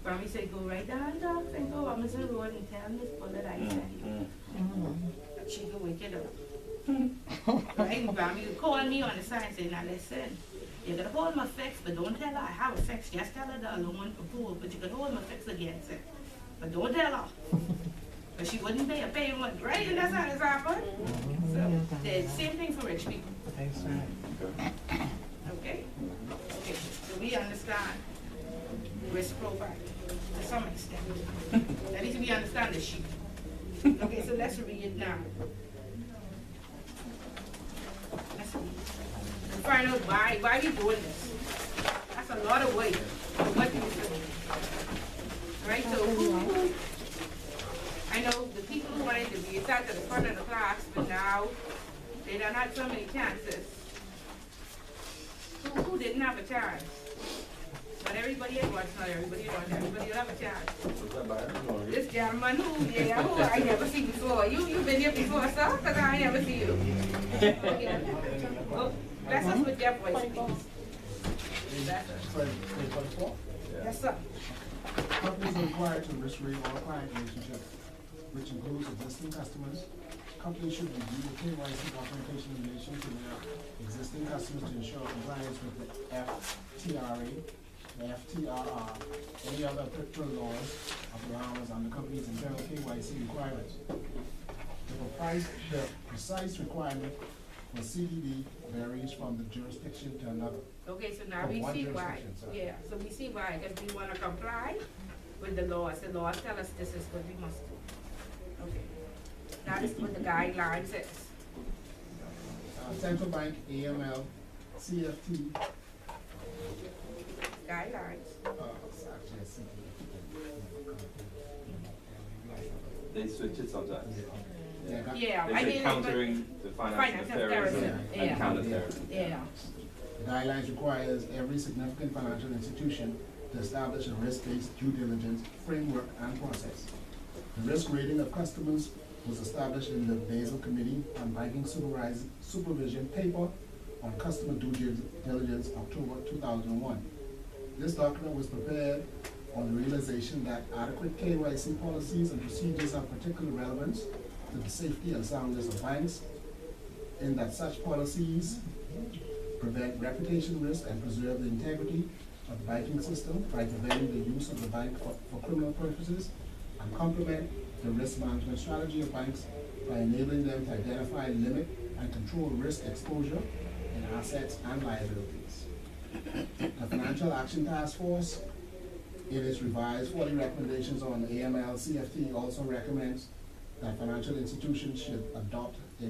Grammy said, go right down, dog, and go up Mr. Road and tell Miss Bullet I sent you. She can wake it up. Right? And Grammy would call me on the side and say, now listen, you gotta hold my fix, but don't tell her I have a fix. Just tell her the loan approved, but you can hold my fix against it. But don't tell her. But she wouldn't pay a payment, right? And that's how it's happened. So, the same thing for rich people. Okay? Okay, so we understand risk profile to some extent. At least we understand the sheet. Okay, so let's read it now. Let's read it. And find out why we doing this. That's a lot of weight for what you do. Right, so who I know the people who wanted to be assigned to the front of the class, but now they don't have so many chances. Who didn't have a chance? Not everybody at once, not everybody at once, everybody will have a chance. This gentleman who I never seen before. You've been here before, sir? Because I never see you. Okay. Well, bless us with your voice, please. Bless us. Yes, sir. Companies are required to risk rate all client relationships, which includes existing customers. Companies should review the KYC documentation in relation to their existing customers to ensure compliance with the FTRA, the FTRR, any other applicable laws of the hours on the company's internal KYC requirements. The precise requirement for CDD varies from the jurisdiction to another. Okay, so now From we one see why. jurisdiction, sorry. Yeah, so we see why, because we want to comply with the laws. The laws tell us this is what we must do. Okay. That is what the guideline says. Central Bank, AML, CFT, Guidelines. actually a CFT. They switch it sometimes. Yeah, They I say mean, countering the financial terrorism yeah. and counterterrorism. Yeah. The guidelines requires every significant financial institution to establish a risk-based due diligence framework and process. The risk rating of customers was established in the Basel Committee on Banking Supervision paper on customer due diligence, October 2001. This document was prepared on the realization that adequate KYC policies and procedures have particular relevance to the safety and soundness of banks, in that such policies prevent reputation risk and preserve the integrity of the banking system by preventing the use of the bank for criminal purposes, and complement the risk management strategy of banks by enabling them to identify, limit, and control risk exposure in assets and liabilities. The Financial Action Task Force, in its revised 40 recommendations on AML CFT, also recommends that financial institutions should adopt a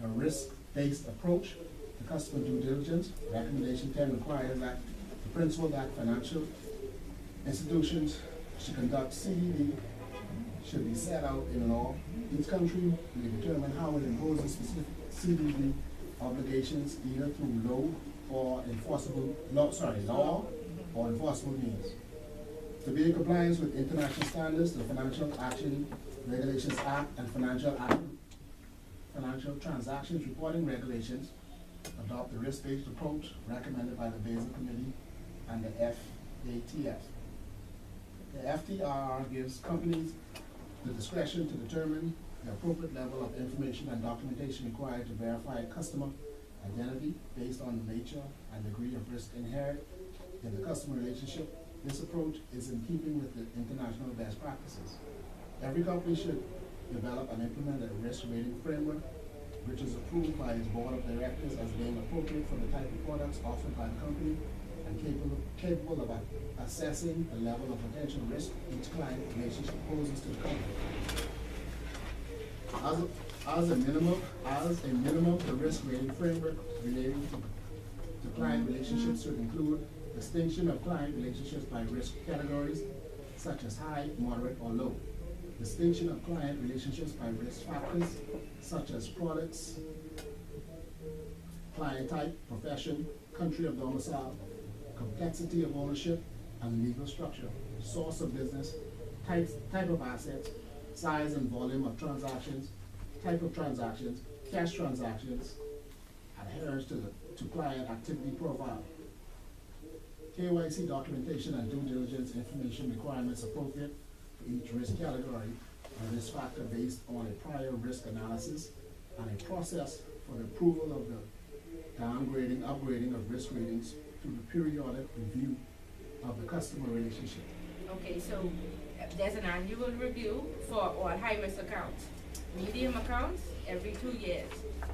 risk-based approach to customer due diligence. Recommendation 10 requires that The principle that financial institutions should conduct CDD should be set out in law. Each country may determine how it imposes specific CDD obligations either through law or enforceable means. To be in compliance with international standards, the Financial Action Regulations Act and Financial Transactions Reporting Regulations adopt the risk-based approach recommended by the Basel Committee and the FATF. The FTR gives companies the discretion to determine the appropriate level of information and documentation required to verify customer identity based on the nature and degree of risk inherent in the customer relationship. This approach is in keeping with the international best practices. Every company should develop and implement a risk rating framework which is approved by its board of directors as being appropriate for the type of products offered by the company and capable of assessing the level of potential risk each client relationship poses to the company. As a minimum, the risk rating framework relating to client relationships should include distinction of client relationships by risk categories such as high, moderate, or low. Distinction of client relationships by risk factors such as products, client type, profession, country of domicile, complexity of ownership and legal structure, source of business, type of assets, size and volume of transactions, type of transactions, cash transactions, adherence to client activity profile, KYC documentation and due diligence information requirements appropriate for each risk category, a risk factor based on a prior risk analysis, and a process for the approval of the downgrading, upgrading of risk ratings through the periodic review of the customer relationship. Okay, so there's an annual review for all high-risk accounts. Medium accounts, every 2 years.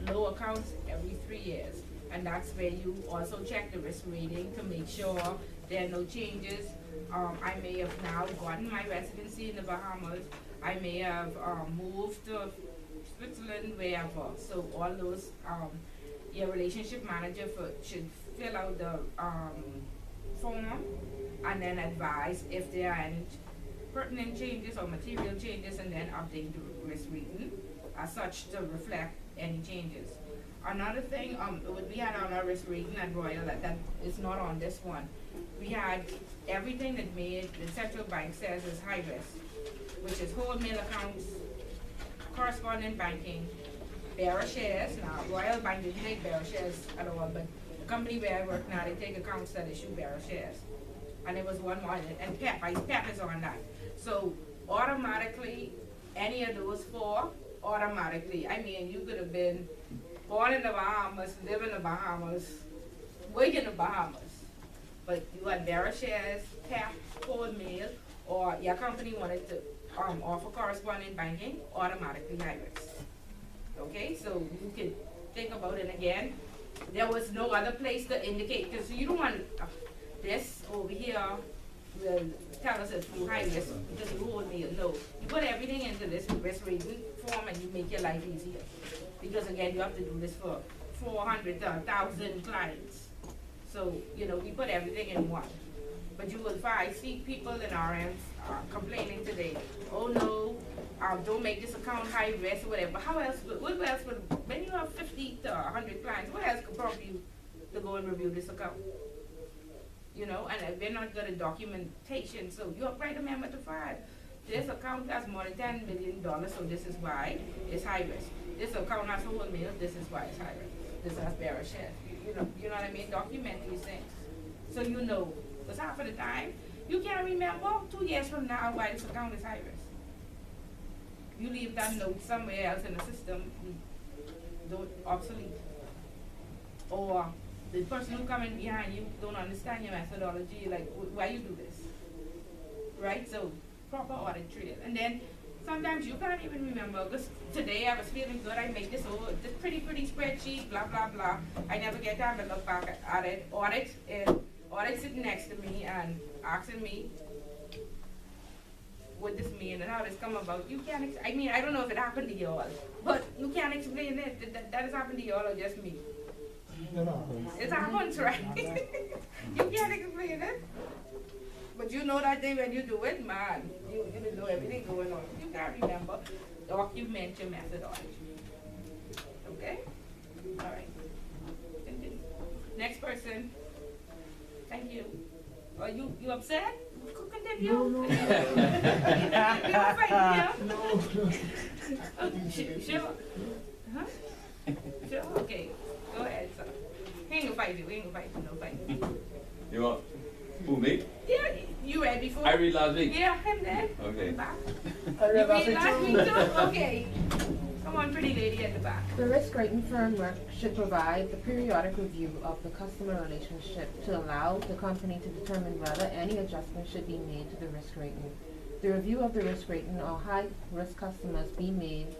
Low accounts, every 3 years. And that's where you also check the risk rating to make sure there are no changes. I may have now gotten my residency in the Bahamas. I may have moved to Switzerland, wherever. So all those, your relationship manager should fill out the form and then advise if there are any pertinent changes or material changes, and then update the risk rating as such to reflect any changes. Another thing, we had on our risk rating at Royal that is not on this one. We had everything that made the central bank says is high risk, which is wholesale accounts, correspondent banking, bearer shares. Now, Royal Bank didn't take bearer shares at all, but the company where I work now, they take accounts that issue bearer shares. And there was one more, and PEP is on that. So automatically, any of those four, automatically, I mean, you could have been born in the Bahamas, live in the Bahamas, work in the Bahamas, but you had bearer shares, PEP, cold mail, or your company wanted to offer correspondent banking, automatically high risk. Okay, so you can think about it again. There was no other place to indicate, because you don't want this over here will tell us it's too high risk because you hold me low. You put everything into this risk rating form and you make your life easier. Because again, you have to do this for 400 to 1,000 clients. So, we put everything in one. But you will find, I see people in RMs complaining today, oh no, don't make this account high risk or whatever. What else would, when you have 50 to 100 clients, what else could prompt you to go and review this account? And we're not good at documentation, so you write a memo to file. This account has more than $10 million, so this is why it's high risk. This account has whole mail, this is why it's high risk. This has bearer share. You know what I mean? Document these things. So because half of the time, you can't remember 2 years from now why this account is high risk. You leave that note somewhere else in the system, don't obsolete. Or the person who coming behind you don't understand your methodology, like why you do this, right? So proper audit trail. And then sometimes you can't even remember, because today I was feeling good, I made this pretty spreadsheet, blah, blah, blah. I never get time to look back at it. Audit sitting next to me and asking me what this mean and how this come about. You can't, I don't know if it happened to y'all, but you can't explain it. That has happened to y'all or just me. It happens, right? You can't explain it. But you know that day when you do it, man, you know everything going on. You can't remember, document your methodology. Okay? All right. Continue. Next person. Thank you. Are you upset? Continue. No. You fight, No. Sure. Huh? Sure, okay. Go ahead, sir. He ain't gonna fight you. We ain't gonna fight you. No fight. You want, who, me? Yeah, you read before? I read last week. Yeah, him then. Okay. Back. I You read read last that week too. too? Okay. Come on, pretty lady at the back. The risk rating framework should provide the periodic review of the customer relationship to allow the company to determine whether any adjustment should be made to the risk rating. The review of the risk rating or high risk customers be made.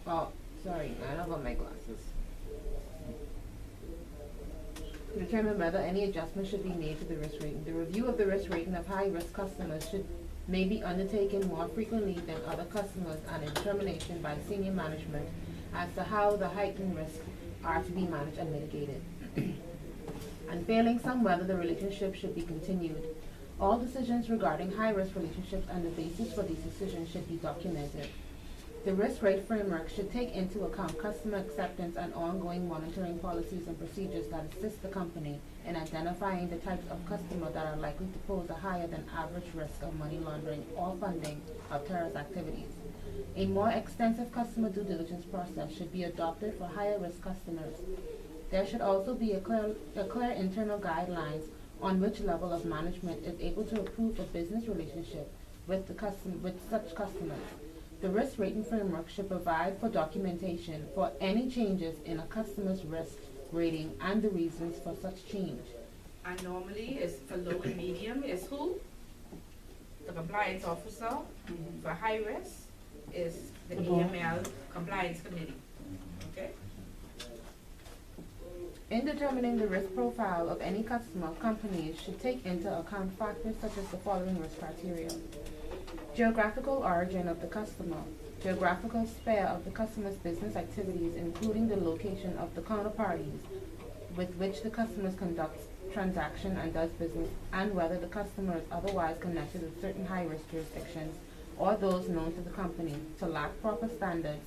Oh, sorry, I don't got my glasses. To determine whether any adjustment should be made to the risk rating. The review of the risk rating of high risk customers may be undertaken more frequently than other customers, and a determination by senior management as to how the heightened risks are to be managed and mitigated. And failing some, whether the relationship should be continued. All decisions regarding high-risk relationships and the basis for these decisions should be documented. The risk rate framework should take into account customer acceptance and ongoing monitoring policies and procedures that assist the company in identifying the types of customer that are likely to pose a higher than average risk of money laundering or funding of terrorist activities. A more extensive customer due diligence process should be adopted for higher risk customers. There should also be a clear internal guidelines on which level of management is able to approve a business relationship with such customers. The risk rating framework should provide for documentation for any changes in a customer's risk rating and the reasons for such change. And normally, it's for low and medium is who? The compliance officer. For high risk is the AML compliance committee. Okay? In determining the risk profile of any customer, companies should take into account factors such as the following risk criteria. Geographical origin of the customer, geographical sphere of the customer's business activities, including the location of the counterparties with which the customer conducts transaction and does business, and whether the customer is otherwise connected with certain high-risk jurisdictions or those known to the company to lack proper standards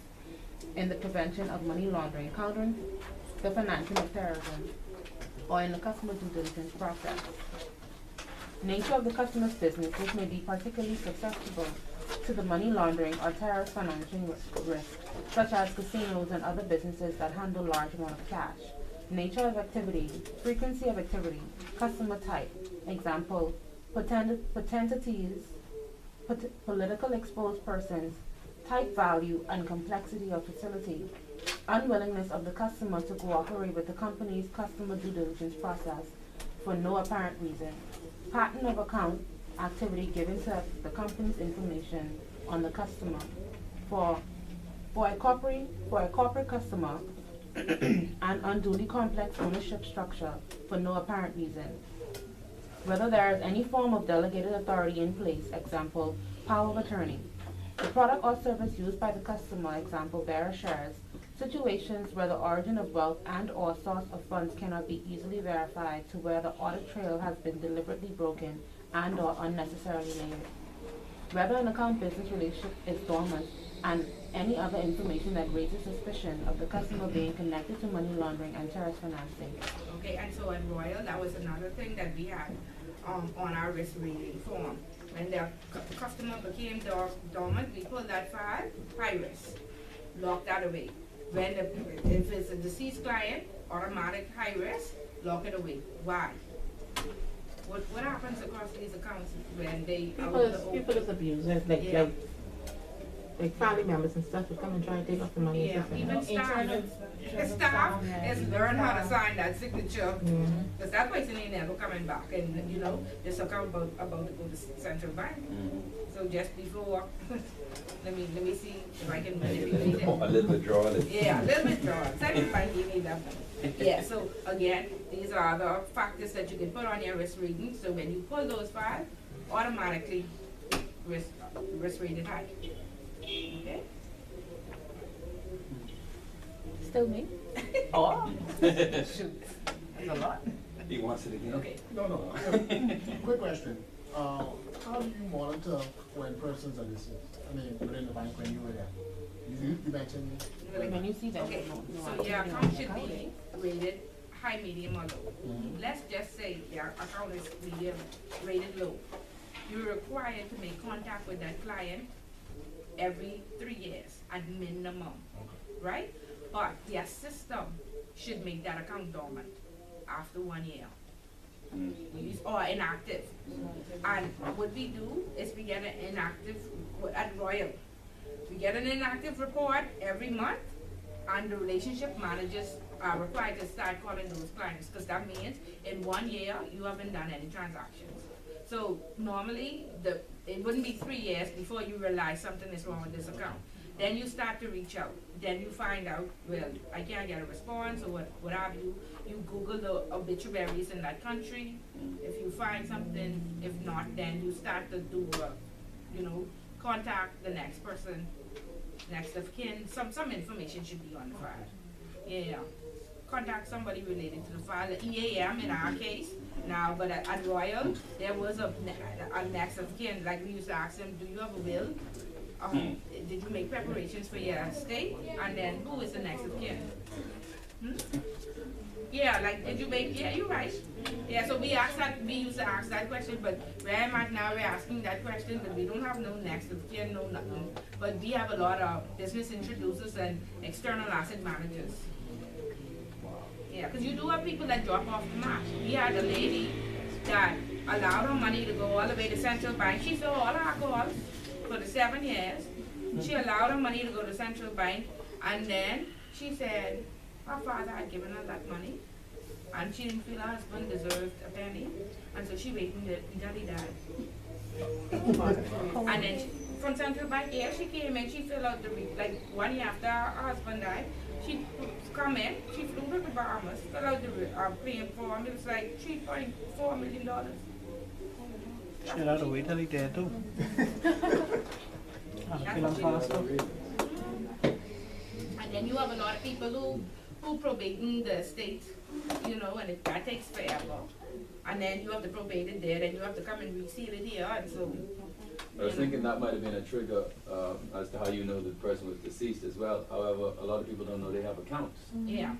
in the prevention of money laundering, countering the financing of terrorism, or in the customer due diligence process. Nature of the customer's business, which may be particularly susceptible to the money laundering or terrorist financing risk, such as casinos and other businesses that handle large amounts of cash. Nature of activity, frequency of activity, customer type, example, potentialities, political exposed persons, type value and complexity of facility, unwillingness of the customer to cooperate with the company's customer due diligence process for no apparent reason, pattern of account activity given to the company's information on the customer. For a corporate customer, an unduly complex ownership structure for no apparent reason. Whether there is any form of delegated authority in place, example, power of attorney. The product or service used by the customer, example, bearer shares. Situations where the origin of wealth and or source of funds cannot be easily verified, to where the audit trail has been deliberately broken and or unnecessarily layered. Whether an account business relationship is dormant, and any other information that raises suspicion of the customer being connected to money laundering and terrorist financing. Okay, and so in Royal, that was another thing that we had on our risk rating form. When the customer became dormant, we pulled that file, high risk, lock that away. When if it's a deceased client, automatic high risk, lock it away. Why? What happens across these accounts when they People is abusers, like family members and stuff will come and try and take off the money. Yeah, even staff has learned how to sign that signature, because that person ain't never coming back, and you know this account about to go to central bank. So just before, let me see if I can manipulate it. A little bit draw it. Yeah, a little bit draw. Central bank gave me that money. Yeah. So again, these are the factors that you can put on your risk rating. So when you pull those five, automatically risk rated high. Okay. still me. Oh, shoot, that's a lot. He wants it again. Okay. No. Quick question. How do you monitor when persons are deceased? I mean, within the bank when you were there? You mentioned. When you see them, Okay, no so activity your on account the should account, be rated high, medium, or low. Mhm. Let's just say your account is medium, rated low. You're required to make contact with that client every 3 years at minimum, right? But your system should make that account dormant after 1 year. Or inactive. And what we do is we get an inactive at Royal. We get an inactive report every month, and the relationship managers are required to start calling those clients, because that means in 1 year you haven't done any transactions. So normally it wouldn't be 3 years before you realize something is wrong with this account. Then you start to reach out. Then you find out, well, I can't get a response, or what have you. You Google the obituaries in that country. If you find something, if not, then you start to do, contact the next person, next of kin. Some information should be on the file. Yeah. Contact somebody related to the file. The EAM in our case now, but at Royal, there was a next of kin. Like we used to ask them, do you have a will? Did you make preparations for your estate? And then who is the next of kin? Yeah, like did you make, yeah, you're right. Yeah, so we used to ask that question, but where I'm at now, we're asking that question, but we don't have no next of kin, no nothing. But we have a lot of business introducers and external asset managers. Yeah, because you do have people that drop off the map. We had a lady that allowed her money to go all the way to Central Bank. She saw all her calls for the 7 years. She allowed her money to go to Central Bank, and then she said her father had given her that money, and she didn't feel her husband deserved a penny, and so she waited until he died. And then from Central Bank, yeah, she came and she filled out like 1 year after her husband died. She come in, she flew to the Bahamas, filled out the claim form. It was like $3.4 million. She'll have to wait till he dead too. That's what she was. And then you have a lot of people who probating the estate, and that takes forever. And then you have to probate it there, then you have to come and reseal it here, and so. I was thinking that might have been a trigger as to how you know the person was deceased as well. However, a lot of people don't know they have accounts. Yeah.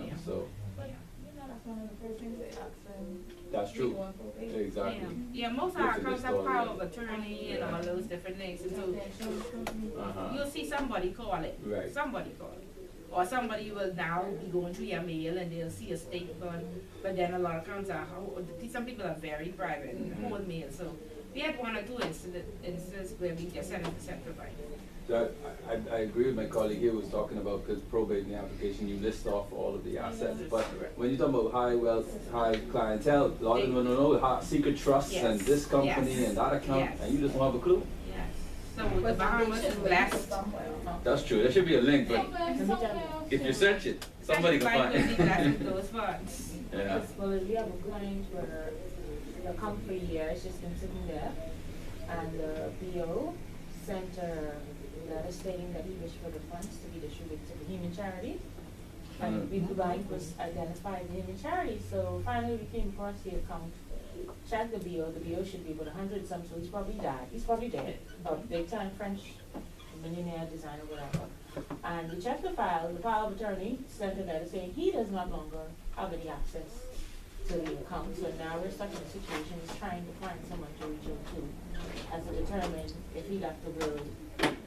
Yeah. So. That's one of the first things they ask them. That's true. Yeah. Exactly. Yeah, most of our accounts have power of attorney and all those different things. And so you'll see somebody call it. Right. Somebody call it. Or somebody will now be going through your mail and they'll see a statement. But then a lot of accounts are, some people are very private and hold mail. So we had 1 or 2 instances where we just sent it to Central Bank. So I agree with my colleague here who was talking about, because probate in the application, you list off all of the assets. But when you talk about high wealth, high clientele, a lot of them don't know secret trusts and this company and that account, and you just don't have a clue. Yes. So the Bahamas is blessed. That's true. There should be a link, but if you search it, somebody can find will be blessed with it. those funds. Yeah. Well, we have a client where the account for a year, it's just been sitting there, and the BO sent a letter stating that he wished for the funds to be distributed to the human charity. And the bank was identified the human charity. So finally we came across the account, checked the BO should be about 100 some, so he's probably died. He's probably dead. A big time French millionaire designer, whatever. And we checked the power of attorney sent a letter saying he does not longer have any access to the account. So now we're stuck in a situation, he's trying to find someone to reach out to as to determine if he left the will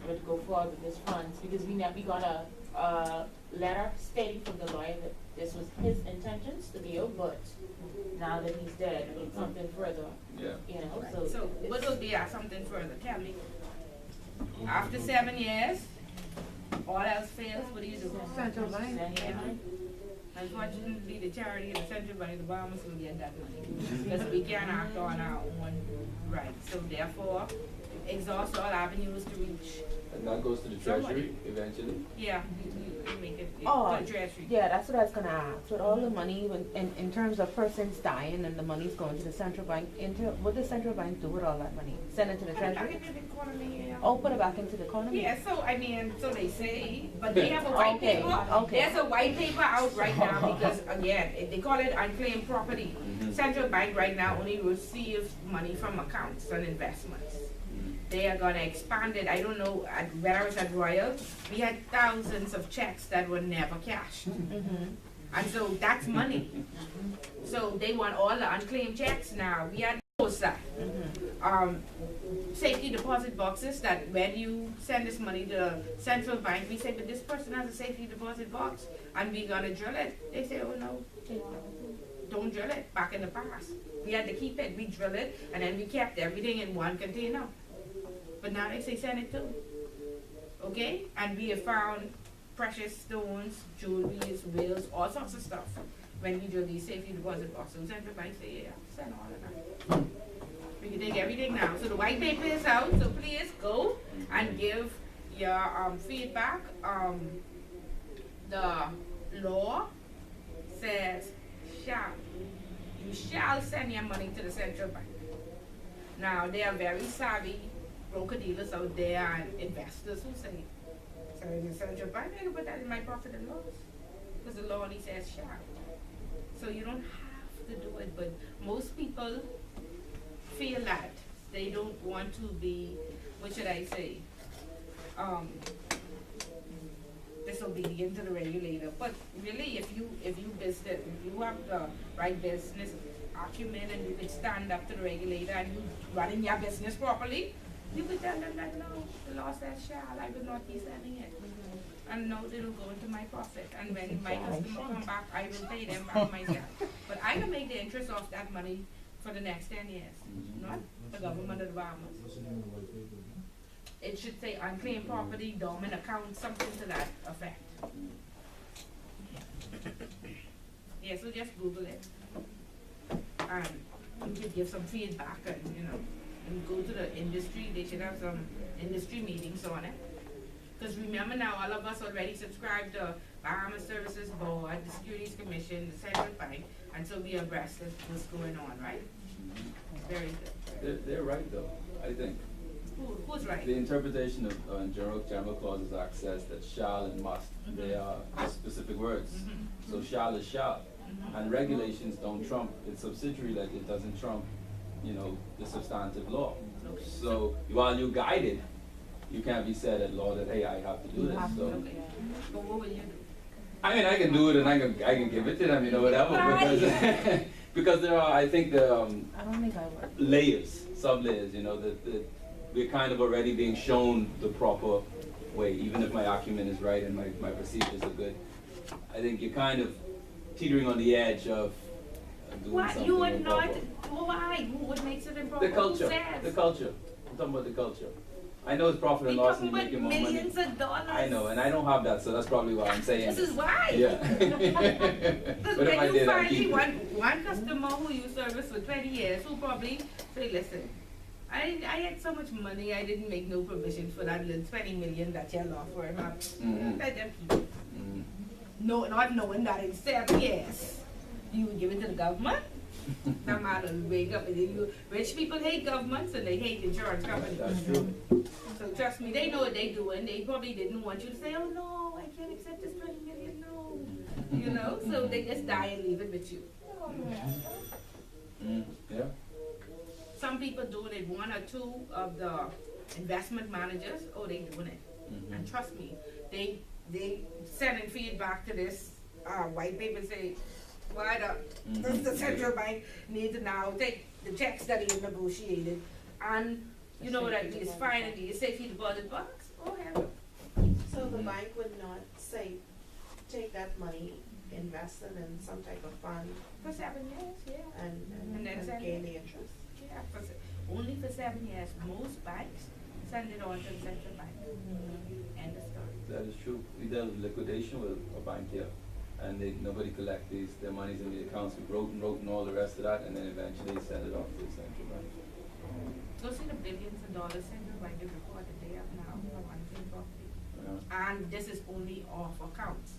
would go forward with his funds, because we got a letter stating from the lawyer that this was his intentions to be, but now that he's dead, we need something further. Yeah. So what will be something further? Tell me. After 7 years, all else fails, what do you do? Central Bank. Unfortunately, the charity and the Central Bank of the Bahamas will get that money, because we can't act on our own right. So therefore, exhaust all avenues to reach. And that goes to the treasury eventually. Yeah, to make it Oh, to the treasury. yeah, that's what I was gonna ask. With all the money, when, in terms of persons dying and the money's going to the central bank, what does central bank do with all that money? Send it to the Put it back treasury? into the economy, yeah. Oh, put it back into the economy? Yeah, so I mean, so they say, but they have a white Okay, paper. okay. There's a white paper out right now because again, they call it unclaimed property. Central bank right now only receives money from accounts and investments. They are gonna expand it. I don't know, when I was at Royal, we had thousands of checks that were never cashed. Mm-hmm. And so that's money. So they want all the unclaimed checks now. We had that. Safety deposit boxes that when you send this money to central bank, we say, but this person has a safety deposit box and we're gonna drill it. They say, oh no, don't drill it. Back in the past, we had to keep it. We drill it and then we kept everything in one container. But now they say send it too. Okay? And we have found precious stones, jewelries, wheels, all sorts of stuff when we drill these safety deposit boxes. Central bank say, yeah, send all of that. We can take everything now. So the white paper is out, so please go and give your feedback. The law says you shall send your money to the central bank. Now they are very savvy broker dealers out there and investors who say, so in the central bank, I can put that in my profit and loss. Because the law only says shall. So you don't have to do it, but most people feel that they don't want to be, what should I say, disobedient to the regulator. But really, if you have the right business acumen and you can stand up to the regulator and you running your business properly, you could tell them that no, the law says shall, I will not be sending it. And no, it'll go into my profit. And when my customer come back, I will pay them back myself. But I can make the interest off that money for the next 10 years, not the government or the Bahamas. It should say unclaimed property, dormant account, something to that effect. Yeah, so just Google it. And you could give some feedback and go to the industry. They should have some industry meetings on it. Because remember now, all of us already subscribe to Bahamas Services Board, the Securities Commission, the Central Bank, and so we are abreast of what's going on, right? Very good. They're right though, I think. Who's right? The interpretation of general clauses act says that shall and must, they are specific words. So shall is shall. And regulations don't trump, it's subsidiary that it doesn't trump, the substantive law. So while you guided, you can't be said at law that, hey, I have to do this. So, Okay. But what will you do? I mean, I can do it and I can give it to them, whatever. Because, because there are, I think, the I don't think I would. layers, sub-layers, that we're kind of already being shown the proper way, even if my acumen is right and my procedures are good. I think you're kind of teetering on the edge of doing What? something You would improper. not? Why? What makes it improper? The culture, Who says? the culture. I'm talking about the culture. I know it's profit and We're loss talking and you're about making more money. millions of dollars. I know, and I don't have that, so that's probably why I'm saying This is why. Yeah. Because But if I when you did, I'd find me keep it. one customer who you service for 20 years, who probably say, listen, I had so much money, I didn't make no provision for that little 20 million that you're offering. Let them keep it. No, not knowing that in 7 years, you would give it to the government. That man will wake up and then rich people hate governments and they hate insurance companies. That's true. So trust me, they know what they do, and they probably didn't want you to say, oh no, I can't accept this 20 million, no. So they just die and leave it with you. Yeah. Some people doing it, one or two of the investment managers, oh, they doing it. And trust me, they sending feedback to this white paper and say, why the central bank needs to now take the checks that he negotiated and that he's finally a safety deposit box. Oh hell. So the bank would not say, take that money, invest it in some type of fund For 7 years, yeah. and then send gain it. the interest? Yeah, only for 7 years. Most banks send it on to the central bank. End of story. That is true. We dealt with liquidation with a bank here, and nobody collect their monies in the accounts. We wrote and all the rest of that, and then eventually send it off to the central bank. Go see the billions of dollars central bank is reported they have now for unclaimed property. and this is only off accounts.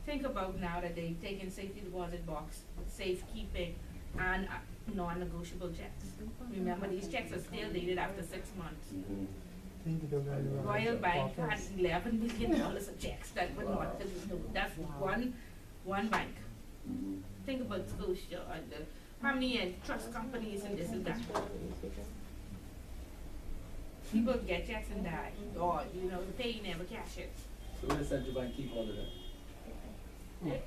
Think about now that they've taken safety deposit box, safekeeping, and non-negotiable checks. Remember, these checks are still dated after 6 months. Royal Bank had $11 million of checks that were not, that's one bank. Think about Scotia and how many trust companies and this and that. People get checks and die, or they never cash it. So where does central bank keep all of that?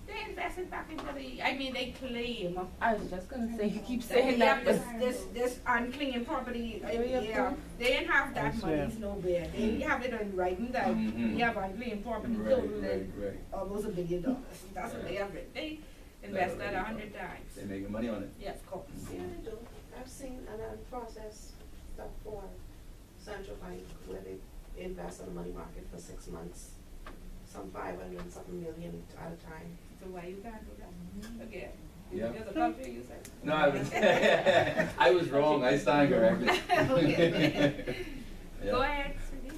They invested back into they claim. I was just gonna say, you keep They saying that, have but this unclaimed property. Do we have Yeah, proof? they didn't have that Yes, money. yeah. It's nowhere. They have it in writing that Mhm. we have unclaimed property Right, totaling right. almost $1 billion. That's what they have written. They invest that 100 times. They're making money on it. Yeah, of course. Yeah, they do. I've seen an unprocessed stuff for central bank where they invest in the money market for 6 months, some 500 and something million at a time. So why you can't do that? Again, Yeah. there's a culture you said. No, I was wrong. I stand corrected. Okay. Yeah. Go ahead, Cindy.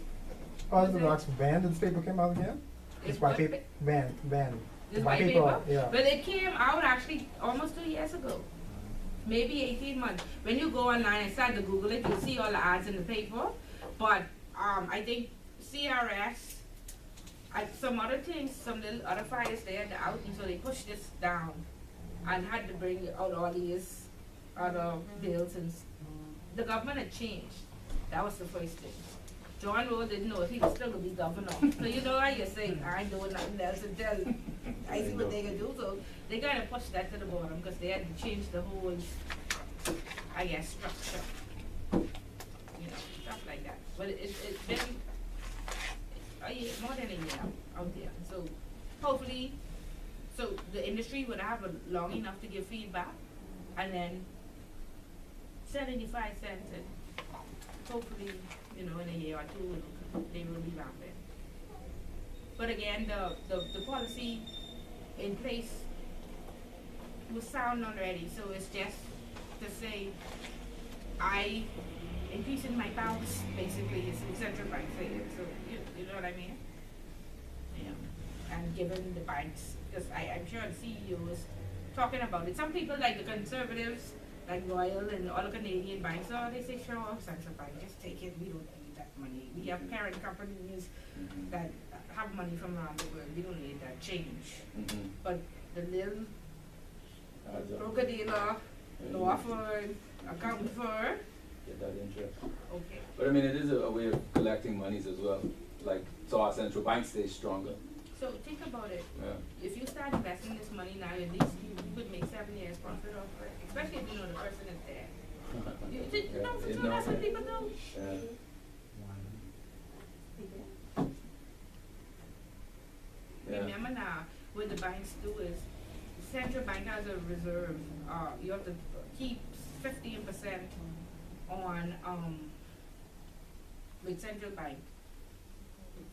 Oh, the Rock's ban, did this paper came out again? This white paper, ban. This White white paper, paper? yeah. But it came out actually almost 2 years ago. Maybe 18 months. When you go online and start to Google it, you'll see all the ads in the paper. But I think CRS, some other things, some little other fires they had out, and so they pushed this down and had to bring out all these other bills, and the government had changed. That was the first thing. John Rowe didn't know if he was still going to be governor. So you know how you say, I ain't doing nothing else until I see what they can do. So they kind of pushed that to the bottom because they had to change the whole, I guess, structure. Stuff like that. But it's been more than a year out there. So hopefully, the industry would have long enough to give feedback, and then 75 cents, and hopefully, in a year or two, they will revamp it. But again, the policy in place was sound already, so it's just to say, I increasing my powers, basically, is the central bank saying, so you know what I mean? Yeah. And given the banks, because I'm sure the CEO is talking about it. Some people, like the conservatives, like Royal and all the Canadian banks, they say, sure, central bank, just take it, we don't need that money. We have parent companies that have money from around the world, we don't need that change. But the little broker-dealer, law firm, accountant firm, Get that interest. okay. But I mean, it is a way of collecting monies as well. Like, so our central bank stays stronger. So think about it. Yeah. If you start investing this money now, at least you could make 7 years profit off it, especially if you know the person is there. So that's what people do. Yeah. Yeah. Remember now, what the banks do is, the central bank has a reserve. You have to keep 15% on with central bank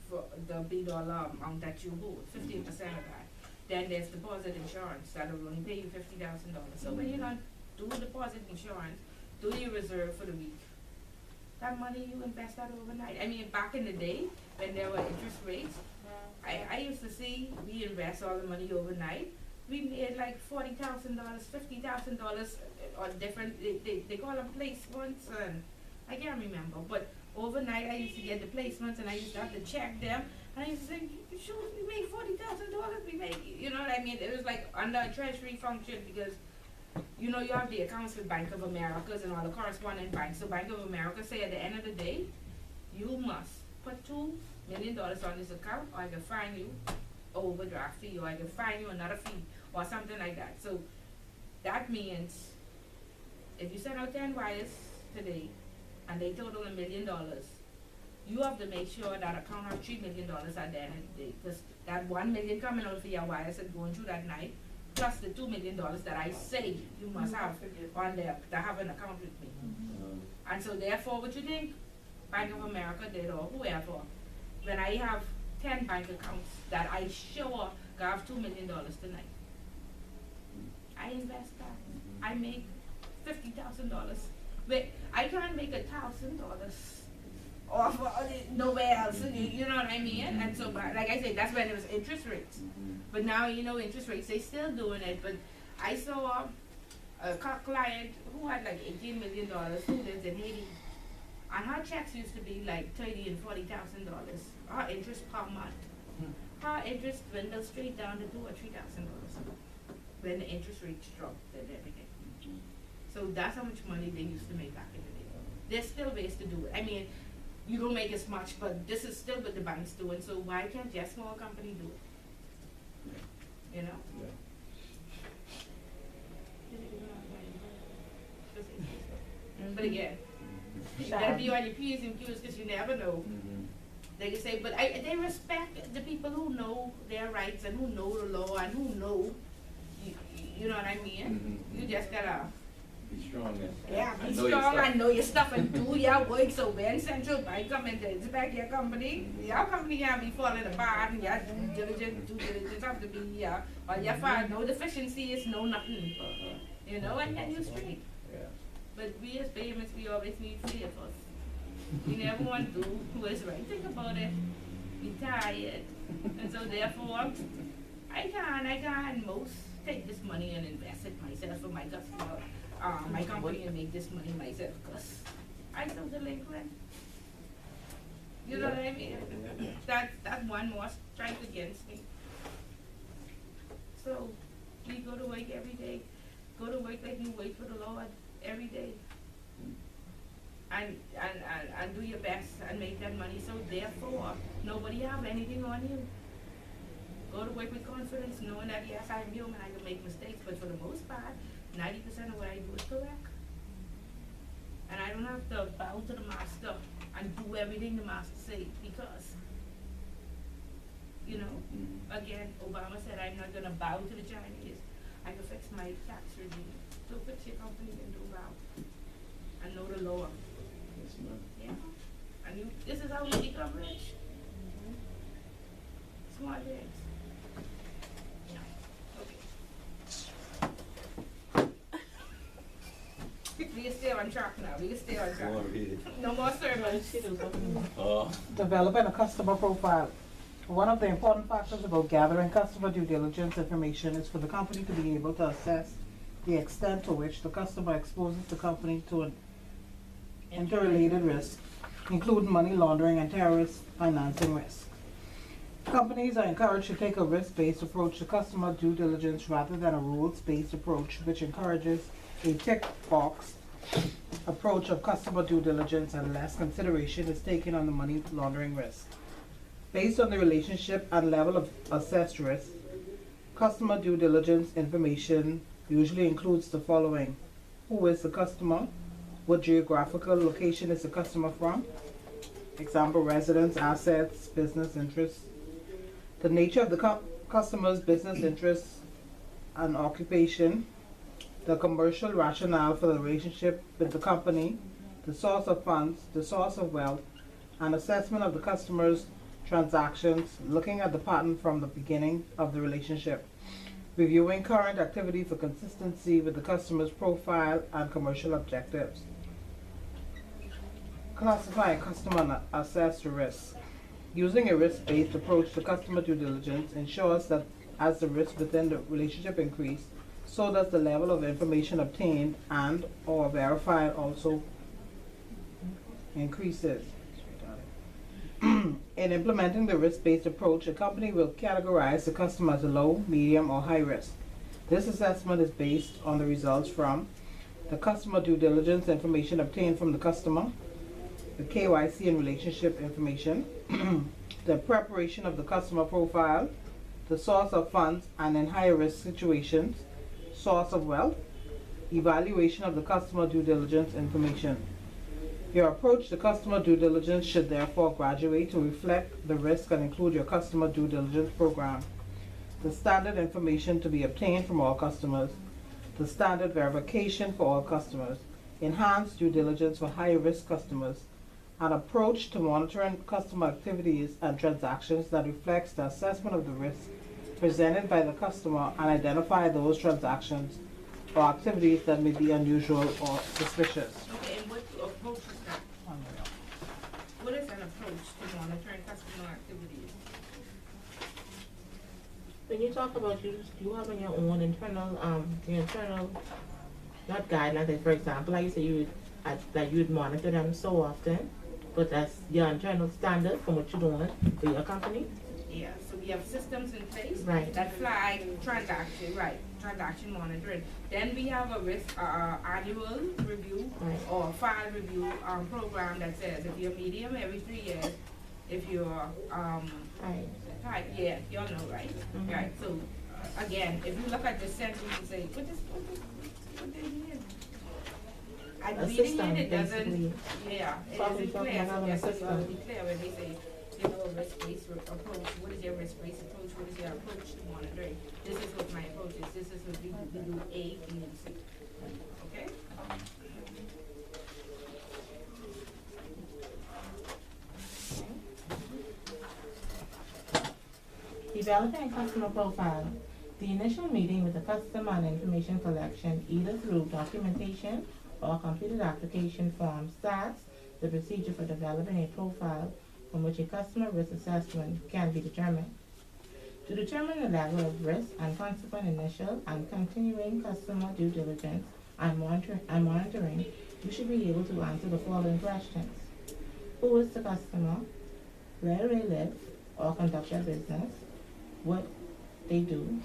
for the $1 amount that you hold, 15% of that. Then there's deposit insurance that will only pay you $50,000. So when you not do deposit insurance, do your reserve for the week. That money you invest that overnight. I mean, back in the day when there were interest rates, I used to see we invest all the money overnight. We made like $40,000, $50,000 on different, they call them placements, and I can't remember. But overnight I used to get the placements and I used to have to check them. And I used to say, sure, we made $40,000, we made, you know what I mean? It was like under a treasury function because, you have the accounts with Bank of America and all the correspondent banks. So Bank of America say at the end of the day, you must put $2 million on this account or I can fine you overdraft fee, or I can fine you another fee, or something like that. So that means if you send out 10 wires today and they total $1 million, you have to make sure that account has $3 million at the end of the day, because that $1 million coming out for your wires and going through that night, plus the $2 million that I say you must have on there that have an account with me. And so therefore, what you think Bank of America did, or whoever, when I have 10 bank accounts that I sure have $2 million tonight, I invest that. I make $50,000. But I can't make $1,000 or for nowhere else. You know what I mean? And so, but like I said, that's when it was interest rates. But now, you know, interest rates, they still doing it. But I saw a client who had like $18 million who lives in Haiti. And her checks used to be like $30,000 and $40,000. Her interest per month. Her interest dwindled straight down to $2,000 or $3,000 when the interest rates dropped and everything. So that's how much money they used to make back in the day. There's still ways to do it. I mean, you don't make as much, but this is still what the bank's doing. So why can't just small company do it? You know? But again, you gotta be on your P's and Q's because you never know. They can say, but they respect the people who know their rights and who know the law and who know, you know what I mean? You just gotta be strong and be strong and know your stuff and do your work. So when central bank come in to inspect your company can't be falling apart and your due diligence have to be or you find no deficiencies, no nothing. You know, and then you straight. But we as payments, we always need favors. We never want to do what's right. Think about it. We tired. And so therefore, I can most take this money and invest it myself for my customer, my company, and make this money myself because I'm so delinquent. You know what I mean? That's one more strike against me. So we go to work every day. Go to work like you wait for the Lord every day. And do your best and make that money. So therefore, nobody have anything on you. Go to work with confidence, knowing that yes, I'm human, I can make mistakes, but for the most part, 90% of what I do is correct. And I don't have to bow to the master and do everything the master says because, you know, again, Obama said I'm not gonna bow to the Chinese. I can fix my tax regime. So fix your company and do bow. And know the law. Yes, ma'am. Yeah. And this is how we become rich. Smart things. We can stay on track now. We can stay on track. No more sermons. Developing a customer profile. One of the important factors about gathering customer due diligence information is for the company to be able to assess the extent to which the customer exposes the company to an interrelated risk, including money laundering and terrorist financing risk. Companies are encouraged to take a risk-based approach to customer due diligence rather than a rules-based approach, which encourages a tick-box approach of customer due diligence and less consideration is taken on the money laundering risk. Based on the relationship and level of assessed risk, customer due diligence information usually includes the following: who is the customer? What geographical location is the customer from? Example, residence, assets, business interests. The nature of the customer's business interests and occupation. The commercial rationale for the relationship with the company. The source of funds, the source of wealth, and assessment of the customer's transactions, looking at the pattern from the beginning of the relationship. Reviewing current activity for consistency with the customer's profile and commercial objectives. Classifying customer and assess risk. Using a risk-based approach to customer due diligence ensures that as the risk within the relationship increase, so does the level of information obtained and or verified also increases. In implementing the risk-based approach, a company will categorize the customer as a low, medium, or high risk. This assessment is based on the results from the customer due diligence information obtained from the customer, the KYC and relationship information, the preparation of the customer profile, the source of funds, and in high-risk situations, source of wealth, evaluation of the customer due diligence information. Your approach to customer due diligence should therefore graduate to reflect the risk and include your customer due diligence program, the standard information to be obtained from all customers, the standard verification for all customers, enhanced due diligence for high-risk customers, an approach to monitoring customer activities and transactions that reflects the assessment of the risk presented by the customer and identify those transactions or activities that may be unusual or suspicious. Okay, and what approach is that? What is monitoring customer activities. When you talk about you having your own internal, not guidelines, like for example, like you say that you would monitor them so often, but that's your internal standard from what you're doing for your company? Yeah, so we have systems in place Right. that flag transaction monitoring. Then we have a risk annual review Right. or file review program that says if you're medium every 3 years, if you're Right. high, yeah, y'all know, right? Mhm. Right. So again, if you look at this sentence and say, what they mean? And A reading system, it doesn't, basically. yeah, it So we're isn't talking clear. about So having a that's why you ought to system. be clear when they say, you know, risk-based approach. What is your risk-based approach? What is your approach to monitoring? This is what my approach is. This is what we do A, B, and C. Okay? Developing a customer profile. The initial meeting with the customer and information collection, either through documentation or completed application form, starts the procedure for developing a profile from which a customer risk assessment can be determined. To determine the level of risk and consequent initial and continuing customer due diligence and monitoring, you should be able to answer the following questions. Who is the customer? Where do they live or conduct their business? What they do?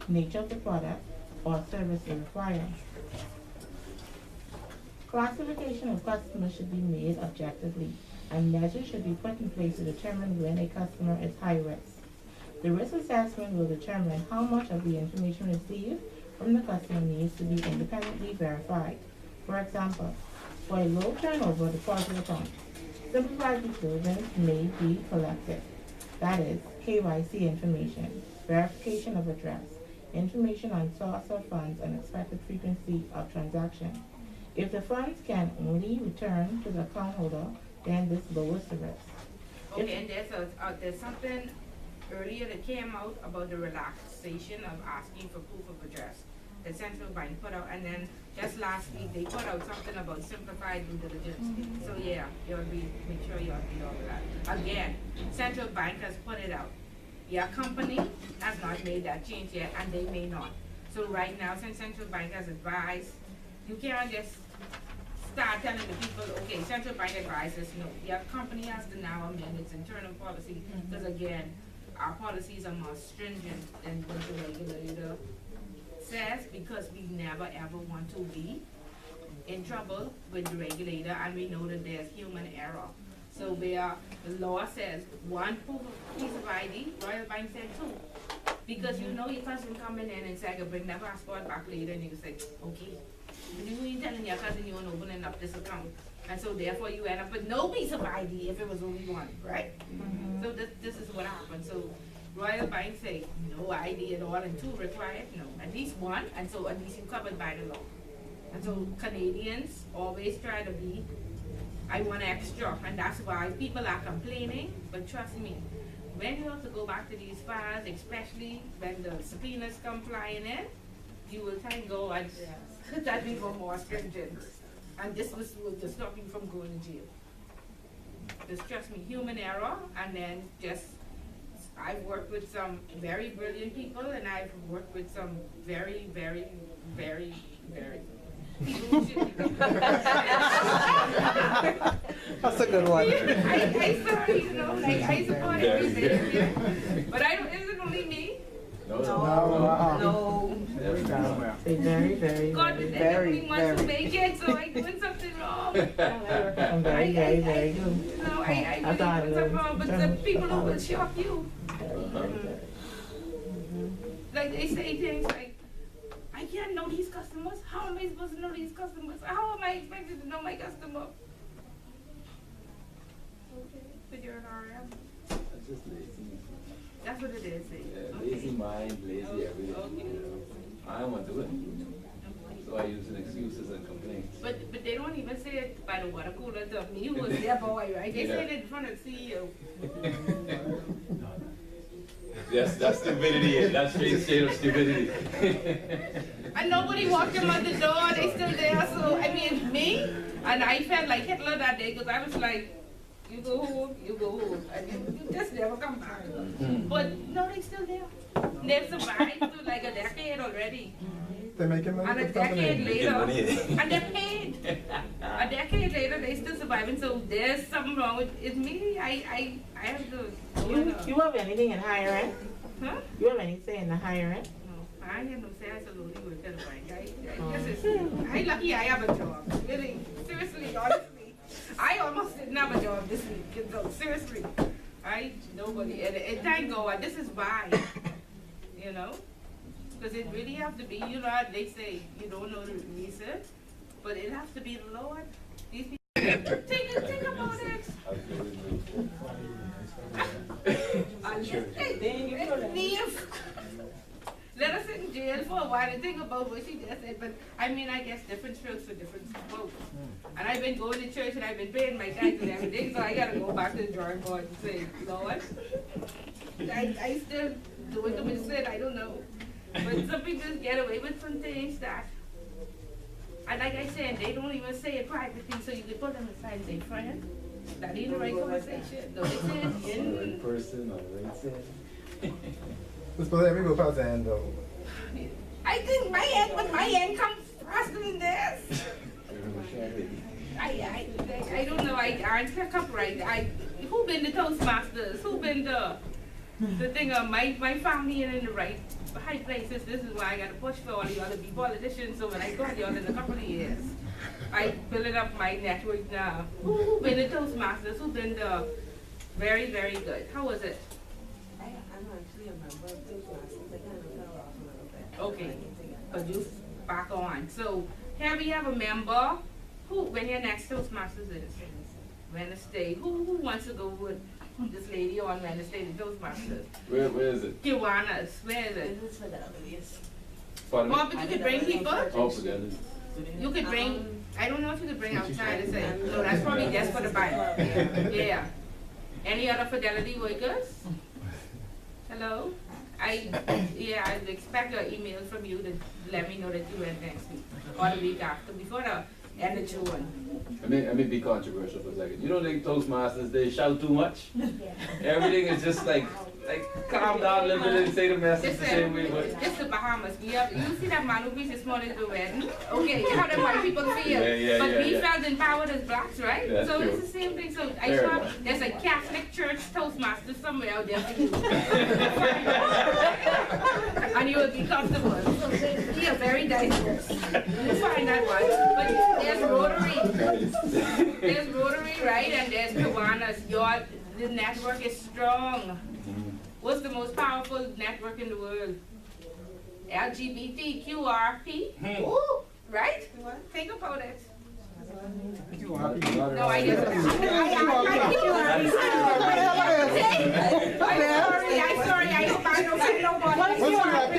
Nature of the product or service they require. Classification of customers should be made objectively, and measures should be put in place to determine when a customer is high risk. The risk assessment will determine how much of the information received from the customer needs to be independently verified. For example, for a low turnover deposit account, simplified due diligence may be collected. That is, KYC information, verification of address, information on source of funds and expected frequency of transaction. If the funds can only return to the account holder, then this lowers the risk. Okay, and there's something earlier that came out about the relaxation of asking for proof of address. The central bank put out, and then just last week they put out something about simplified due diligence. So yeah, you'll make sure you read all of that. Again, central bank has put it out. Your company has not made that change yet, and they may not. So right now, since central bank has advised, you can't just start telling the people, okay, central bank advises, no. Your company has to now amend its internal policy, because again, our policies are more stringent than what the regulator says, because we never ever want to be in trouble with the regulator, and we know that there's human error. So where the law says one piece of ID, Royal Bank said two. Because you know your cousin coming in and saying, bring that passport back later, and you say, okay. But you ain't telling your cousin you ain't opening up this account. And so therefore you end up with no piece of ID if it was only one, right? Mm-hmm. So this is what happened. So Royal Bank say no ID at all, and two required, no, at least one, and so at least you covered by the law. And so Canadians always try to be, I want extra, and that's why people are complaining. But trust me, when you have to go back to these files, especially when the subpoenas come flying in, you will thank God that we were more stringent. And this was to stop you from going to jail. Just trust me, human error, and then just, I've worked with some very brilliant people, and I've worked with some very, very, very, very people who should be. That's a good one. I sorry, you know, like I support everything, but I don't, is it only me? No. No. They very, very, God, very, there's only one to make it, so I'm doing something wrong. I'm very, very, very good. No, I really doing something wrong, but the people who will shock you. Like they say things like, I can't know these customers. How am I supposed to know these customers? How am I expected to know my customer? Okay, but you're an RM. That's just lazy. That's what it is. Yeah, lazy mind, lazy everything. Okay. I don't want to do it. So I use excuses and complaints. But they don't even say it by the water cooler to me, who was their boy, right? They say it in front of the CEO. Yes, that's stupidity. That's straight of stupidity. And nobody walked them out the door, they still there. So, I mean, me, and I felt like Hitler that day, because I was like, you go home, and you just never come back. But no, they still there. They've survived to like a decade already. They're making money. And a with the company. decade later, money. and they're paid. A decade later, they still surviving. So there's something wrong with it. Me, I have to. You have anything in hiring? Huh? You have anything in the hiring? No, I ain't have no say. I salute you with the I lucky I have a job. Really, seriously, honestly, I almost didn't have a job this week. So seriously, nobody. And thank God, this is why. You know. Because it really have to be, you know, they say you don't know the reason, but it has to be the Lord. These people, think about it. Leave. Let us in jail for a while and think about what she just said. But I mean, I guess different strokes for different folks. And I've been going to church and I've been paying my tithes and everything, so I gotta go back to the drawing board and say, Lord, I still doing the mistake. I don't know. But some people just get away with some things that, and like I said, they don't even say it privately, so you can put them aside and say, friend, that ain't the right conversation. No, they say it in. Right person, or right thing. Let's put every go past the end though. I think my end comes faster than this. I don't know, I aren't up right. Who been the Toastmasters? Who been the thing of my family ain't in the right high places. This is why I gotta push for all the other politicians. So when I got y'all in a couple of years, I building up my network now. Who been the Toastmasters? Who been the very, very good? How was it? I'm actually a member of Toastmasters. I kind of fell off a little bit. Okay, but you back on. So here we have a member. Who, when your next Toastmasters is? Wednesday. Who wants to go with this lady on Wednesday, the Toastmasters? Where is it? Kiwanis. Where is it? This is for the elderlies. Pardon me? Well, but you could bring people. Oh, forget it. You could bring, I don't know if you could bring outside and say, no, that's probably just for the Bible. Yeah. Any other Fidelity workers? Hello? I expect an email from you to let me know that you went next week or the week after, before the end of June. Let me be controversial for a second. You don't think Toastmasters, they shout too much? Everything is just like calm down a little bit and say the message the same way. But This is the Bahamas. You see that man who preached this morning at the wedding? Okay, how them white people feel. But we felt empowered as blacks, right? That's so true. it's the same thing. So I Fair saw enough. there's a Catholic church Toastmaster somewhere out there for you. And you will be comfortable. So they are very diverse. You find that one. But there's Rotary. There's Rotary, right? And there's Kiwanis. The network is strong. What's the most powerful network in the world? LGBTQRP? Ooh, right? Think about it. No, I guess I'm sorry, I hope I don't say nobody. What's QRP?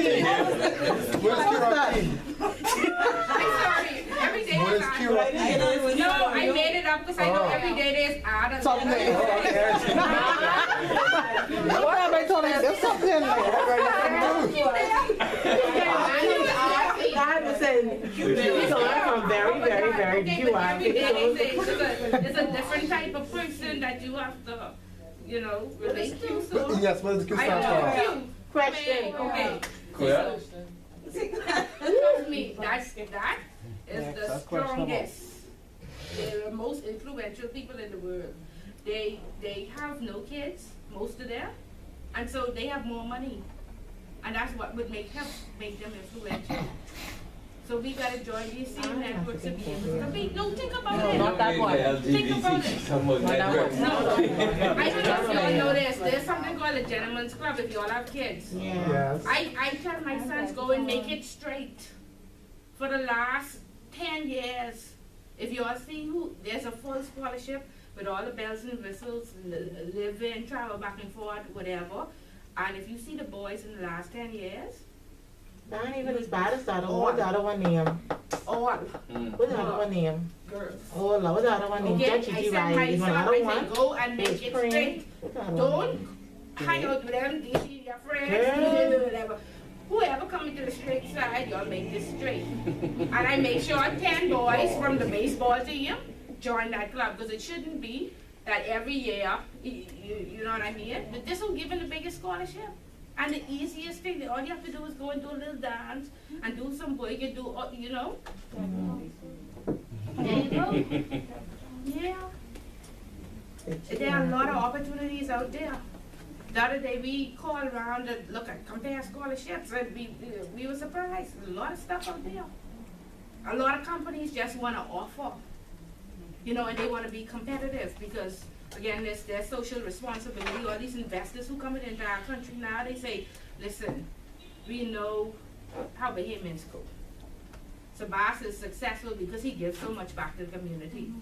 I'm sorry, every day What is QRP? No, I made it up because I know every day there's odd. Something. What have I told you? There's something in I was saying, you from very, very, very Every day QI. they say it's a different type of person that you have to, relate to. So Yes, what is the Q I stand know for? you. Question. Okay. yeah. Trust me, that is the that's questionable. strongest. They're the most influential people in the world. They have no kids, most of them, and so they have more money, and that's what would make them influential. So we gotta join these same networks to be able to compete. No, think about it. Not that one. Think about it. Someone network. No, I don't know if y'all know this. There's something called a gentleman's club if y'all have kids. Yes. I tell my sons go and make it straight. For the last 10 years, if you all see there's a full scholarship with all the bells and whistles, live in, travel back and forth, whatever. And if you see the boys in the last 10 years, That ain't even as bad as the other one. What's the other one name? all What's the other one name? girls. Oh, Lord, what's the other one name? Okay, Judge I G. send my Riley. son, One I other say one. go and make It's it Spring. straight. What's the other one? Don't hang out with them, DC, your friends, Girl. whatever. Whoever coming to the straight side, y'all make this straight. And I make sure 10 boys from the baseball team join that club, because it shouldn't be that every year, you know what I mean? But this will give him the biggest scholarship. And the easiest thing, all you have to do is go and do a little dance and do some work and do, you know? There you go. Yeah. There are a lot of opportunities out there. The other day we called around and look at compare scholarships and we were surprised. A lot of stuff out there. A lot of companies just want to offer, you know, and they want to be competitive because, again, there's their social responsibility. All these investors who coming into our country now, they say, listen, we know how Bahamians go. Sabas is successful because he gives so much back to the community.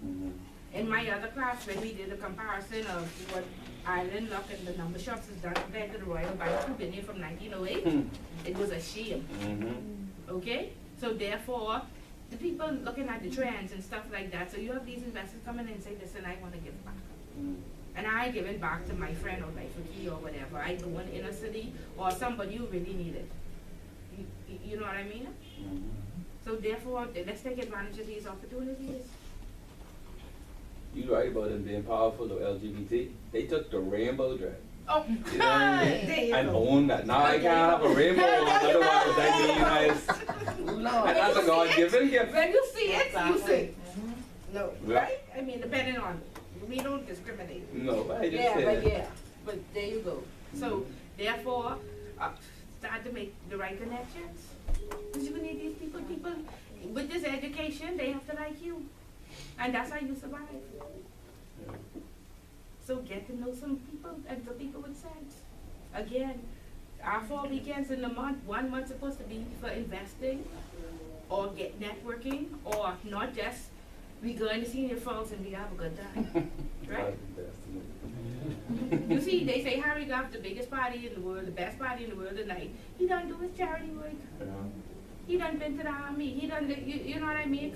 In my other class, when we did a comparison of what Island Luck and the number shops has done compared to the Royal Bank who been here from 1908, it was a shame. Okay? So therefore, the people looking at the trends and stuff like that, so you have these investors coming in and say, listen, I want to give back. And I give it back to my friend or my fookie or whatever. I go in inner city or somebody who really need it. You know what I mean? So therefore, let's take advantage of these opportunities. You right about them being powerful or LGBT. They took the rainbow dread. Oh, you know what I mean? And own that. Now I can't have a rainbow on, otherwise that means Lord. and that's a God-given gift. When you see it, you see. No, Yeah. right? I mean, depending on, we don't discriminate. No, I just Yeah, say but that. yeah, but there you go. So therefore, start to make the right connections. Because you need these people with this education, they have to like you. And that's how you survive. Yeah. So get to know some people and some people with sense. Again, our 4 weekends in the month, 1 month supposed to be for investing or get networking or not just we go into Senior Falls and we have a good time. Right? You see, they say Harry got the biggest party in the world, the best party in the world tonight. He done do his charity work. Yeah. He done been to the army. He done, you know what I mean?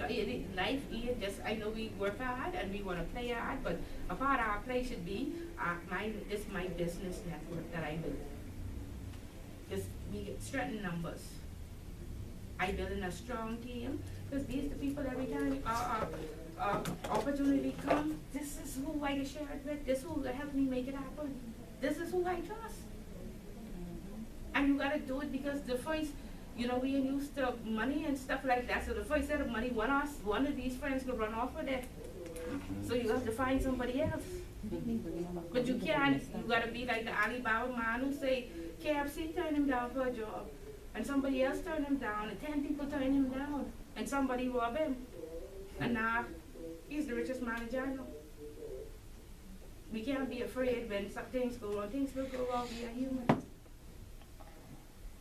Life is just, I know we work hard and we want to play hard, but a part of our play should be this my business network that I build. Just we strengthen numbers. I building a strong team because these the people every time opportunity come. This is who I can share it with. This is who will help me make it happen. This is who I trust. And you gotta do it because the first. You know, we ain't used to money and stuff like that. So the first set of money, one of these friends could run off with it. So you have to find somebody else. But you can't, you gotta be like the Alibaba man who say, KFC turned him down for a job. And somebody else turned him down, and 10 people turned him down. And somebody robbed him. And now, he's the richest man in China. We can't be afraid when some things go wrong. Things will go wrong, we are human.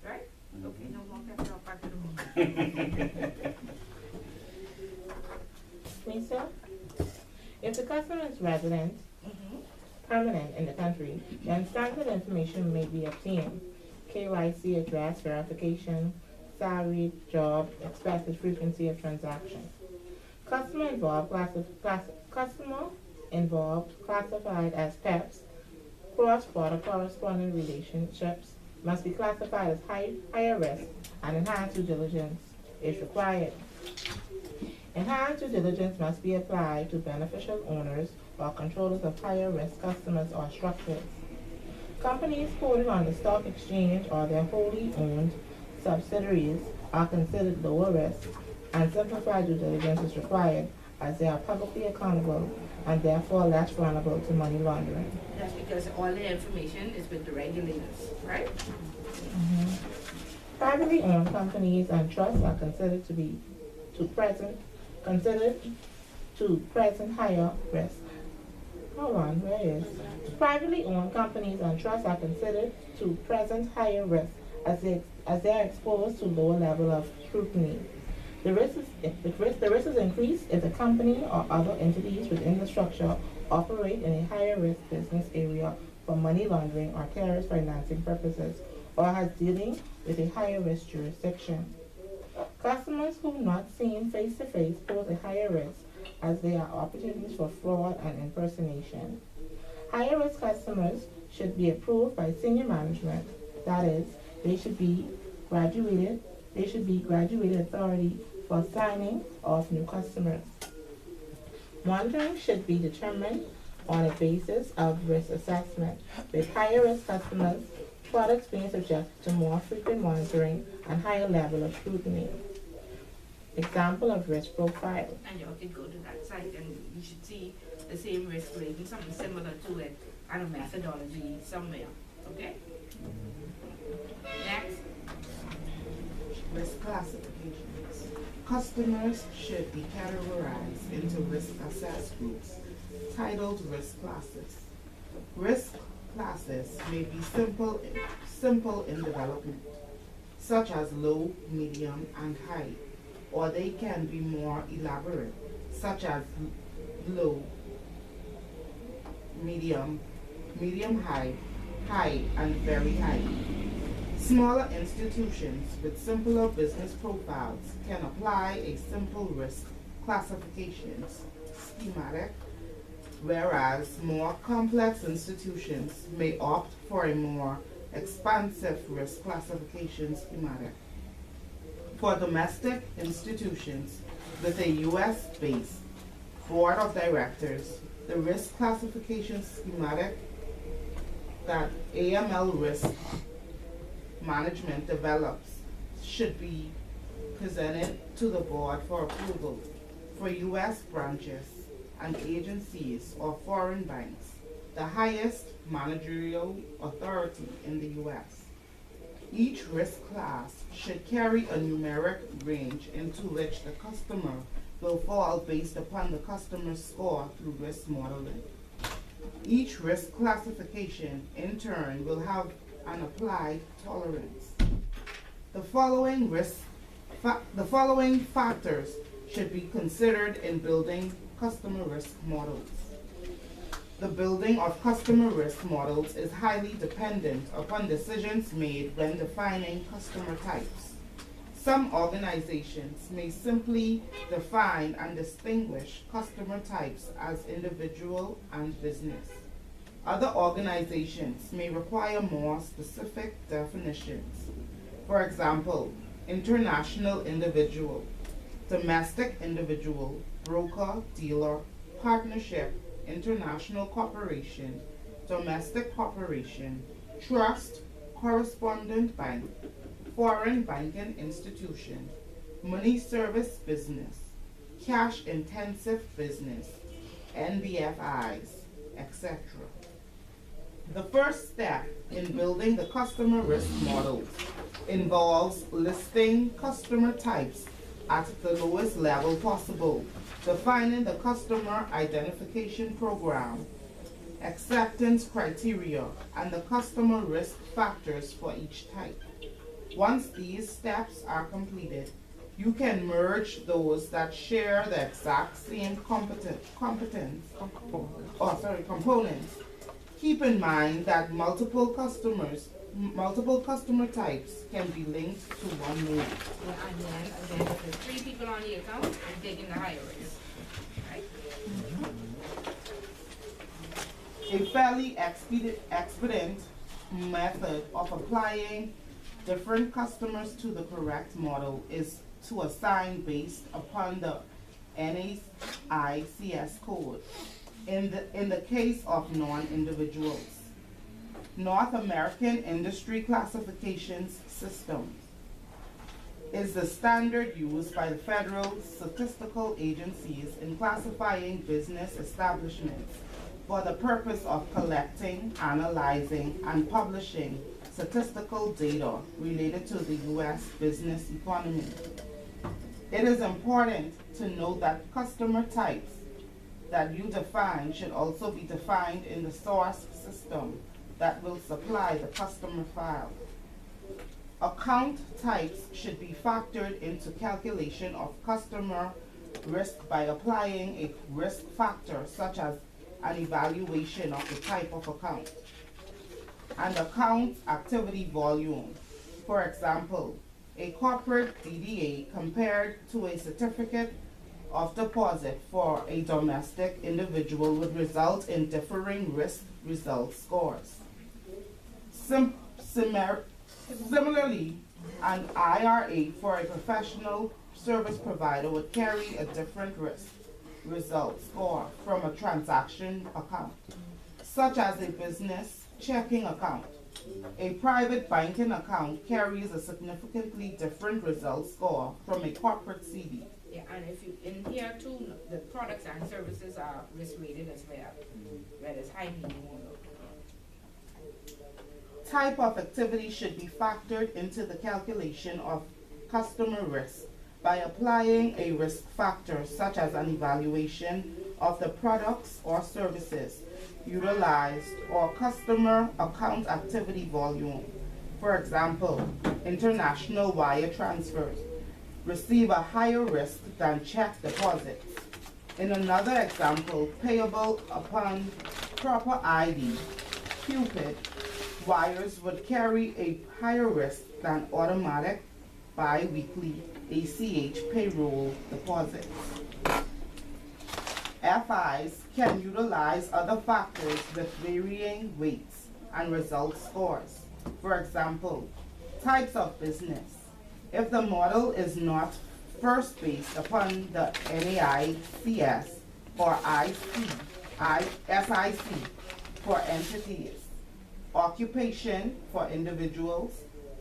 Right? Okay, no more pep talk back to the room. Lisa, if the customer is resident, permanent in the country, then standard information may be obtained. KYC address verification, salary, job, expected frequency of transactions. Customer involved classified as PEPs, cross-border correspondent relationships, must be classified as higher risk, and enhanced due diligence is required. Enhanced due diligence must be applied to beneficial owners or controllers of higher risk customers or structures. Companies quoted on the stock exchange or their wholly owned subsidiaries are considered lower risk, and simplified due diligence is required as they are publicly accountable and therefore less vulnerable to money laundering. That's because all the information is with the regulators, right? Privately owned companies and trusts are considered to present higher risk. Hold on, where is? Privately owned companies and trusts are considered to present higher risk as they are exposed to lower level of scrutiny. The risk is increased if the company or other entities within the structure operate in a higher risk business area for money laundering or terrorist financing purposes, or has dealing with a higher risk jurisdiction. Customers who not seen face to face pose a higher risk as they are opportunities for fraud and impersonation. Higher risk customers should be approved by senior management. That is, they should be graduated authority for signing of new customers. Monitoring should be determined on a basis of risk assessment. With higher risk customers, products being subject to more frequent monitoring and higher level of scrutiny. Example of risk profile. And you could go to that site and you should see the same risk rating, something similar to it, and a methodology somewhere, okay? Next. Risk classifications. Customers should be categorized into risk assessed groups titled risk classes. Risk classes may be simple in development, such as low, medium, and high, or they can be more elaborate, such as low, medium, medium-high, high, and very high. Smaller institutions with simpler business profiles can apply a simple risk classification schematic, whereas more complex institutions may opt for a more expansive risk classification schematic. For domestic institutions with a U.S.-based board of directors, the risk classification schematic that AML Risk Management develops should be presented to the board for approval. For U.S. branches and agencies or foreign banks, the highest managerial authority in the U.S. Each risk class should carry a numeric range into which the customer will fall based upon the customer's score through risk modeling. Each risk classification, in turn, will have an applied tolerance. The following factors should be considered in building customer risk models. The building of customer risk models is highly dependent upon decisions made when defining customer types. Some organizations may simply define and distinguish customer types as individual and business. Other organizations may require more specific definitions. For example, international individual, domestic individual, broker, dealer, partnership, international corporation, domestic corporation, trust, correspondent bank, foreign banking institution, money service business, cash intensive business, NBFIs, etc. The first step in building the customer risk models involves listing customer types at the lowest level possible, defining the customer identification program, acceptance criteria, and the customer risk factors for each type. Once these steps are completed, you can merge those that share the exact same components. Keep in mind that multiple customer types can be linked to one node. Yeah, and then if there's 3 people on the account, I'm taking the higher risk. Right? A fairly expedient method of applying different customers to the correct model is to assign based upon the NAICS code. In the case of non-individuals, North American Industry Classifications System is the standard used by the federal statistical agencies in classifying business establishments for the purpose of collecting, analyzing, and publishing statistical data related to the U.S. business economy. It is important to note that customer types that you define should also be defined in the source system that will supply the customer file. Account types should be factored into calculation of customer risk by applying a risk factor such as an evaluation of the type of account and account activity volume. For example, a corporate DDA compared to a certificate of deposit for a domestic individual would result in differing risk result scores. Similarly, an IRA for a professional service provider would carry a different risk. result score from a transaction account, such as a business checking account. A private banking account carries a significantly different result score from a corporate CD. Yeah, and if you, in here too, the products and services are risk rated as well, whether it's high, medium, or low. Type of activity should be factored into the calculation of customer risk by applying a risk factor such as an evaluation of the products or services utilized or customer account activity volume. For example, international wire transfers receive a higher risk than check deposits. In another example, payable upon proper ID, Cupid, wires would carry a higher risk than automatic bi-weekly ACH payroll deposits. FIs can utilize other factors with varying weights and result scores. For example, types of business. If the model is not first based upon the NAICS or SIC for entities, occupation for individuals,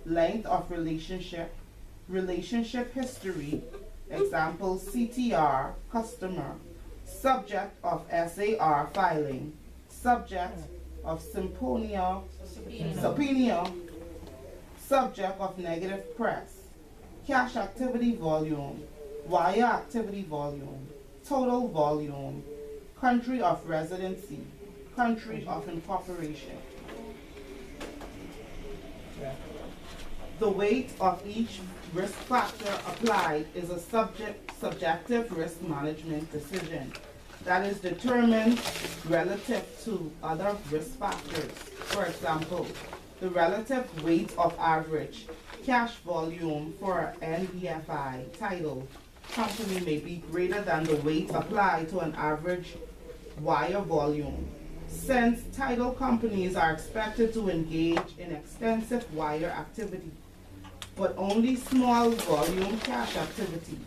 length of relationship, relationship history, example CTR, customer, subject of SAR filing, subject of subpoena, subject of negative press, cash activity volume, wire activity volume, total volume, country of residency, country of incorporation. The weight of each risk factor applied is a subjective risk management decision that is determined relative to other risk factors. For example, the relative weight of average cash volume for an NBFI title company may be greater than the weight applied to an average wire volume, since title companies are expected to engage in extensive wire activity, but only small volume cash activity.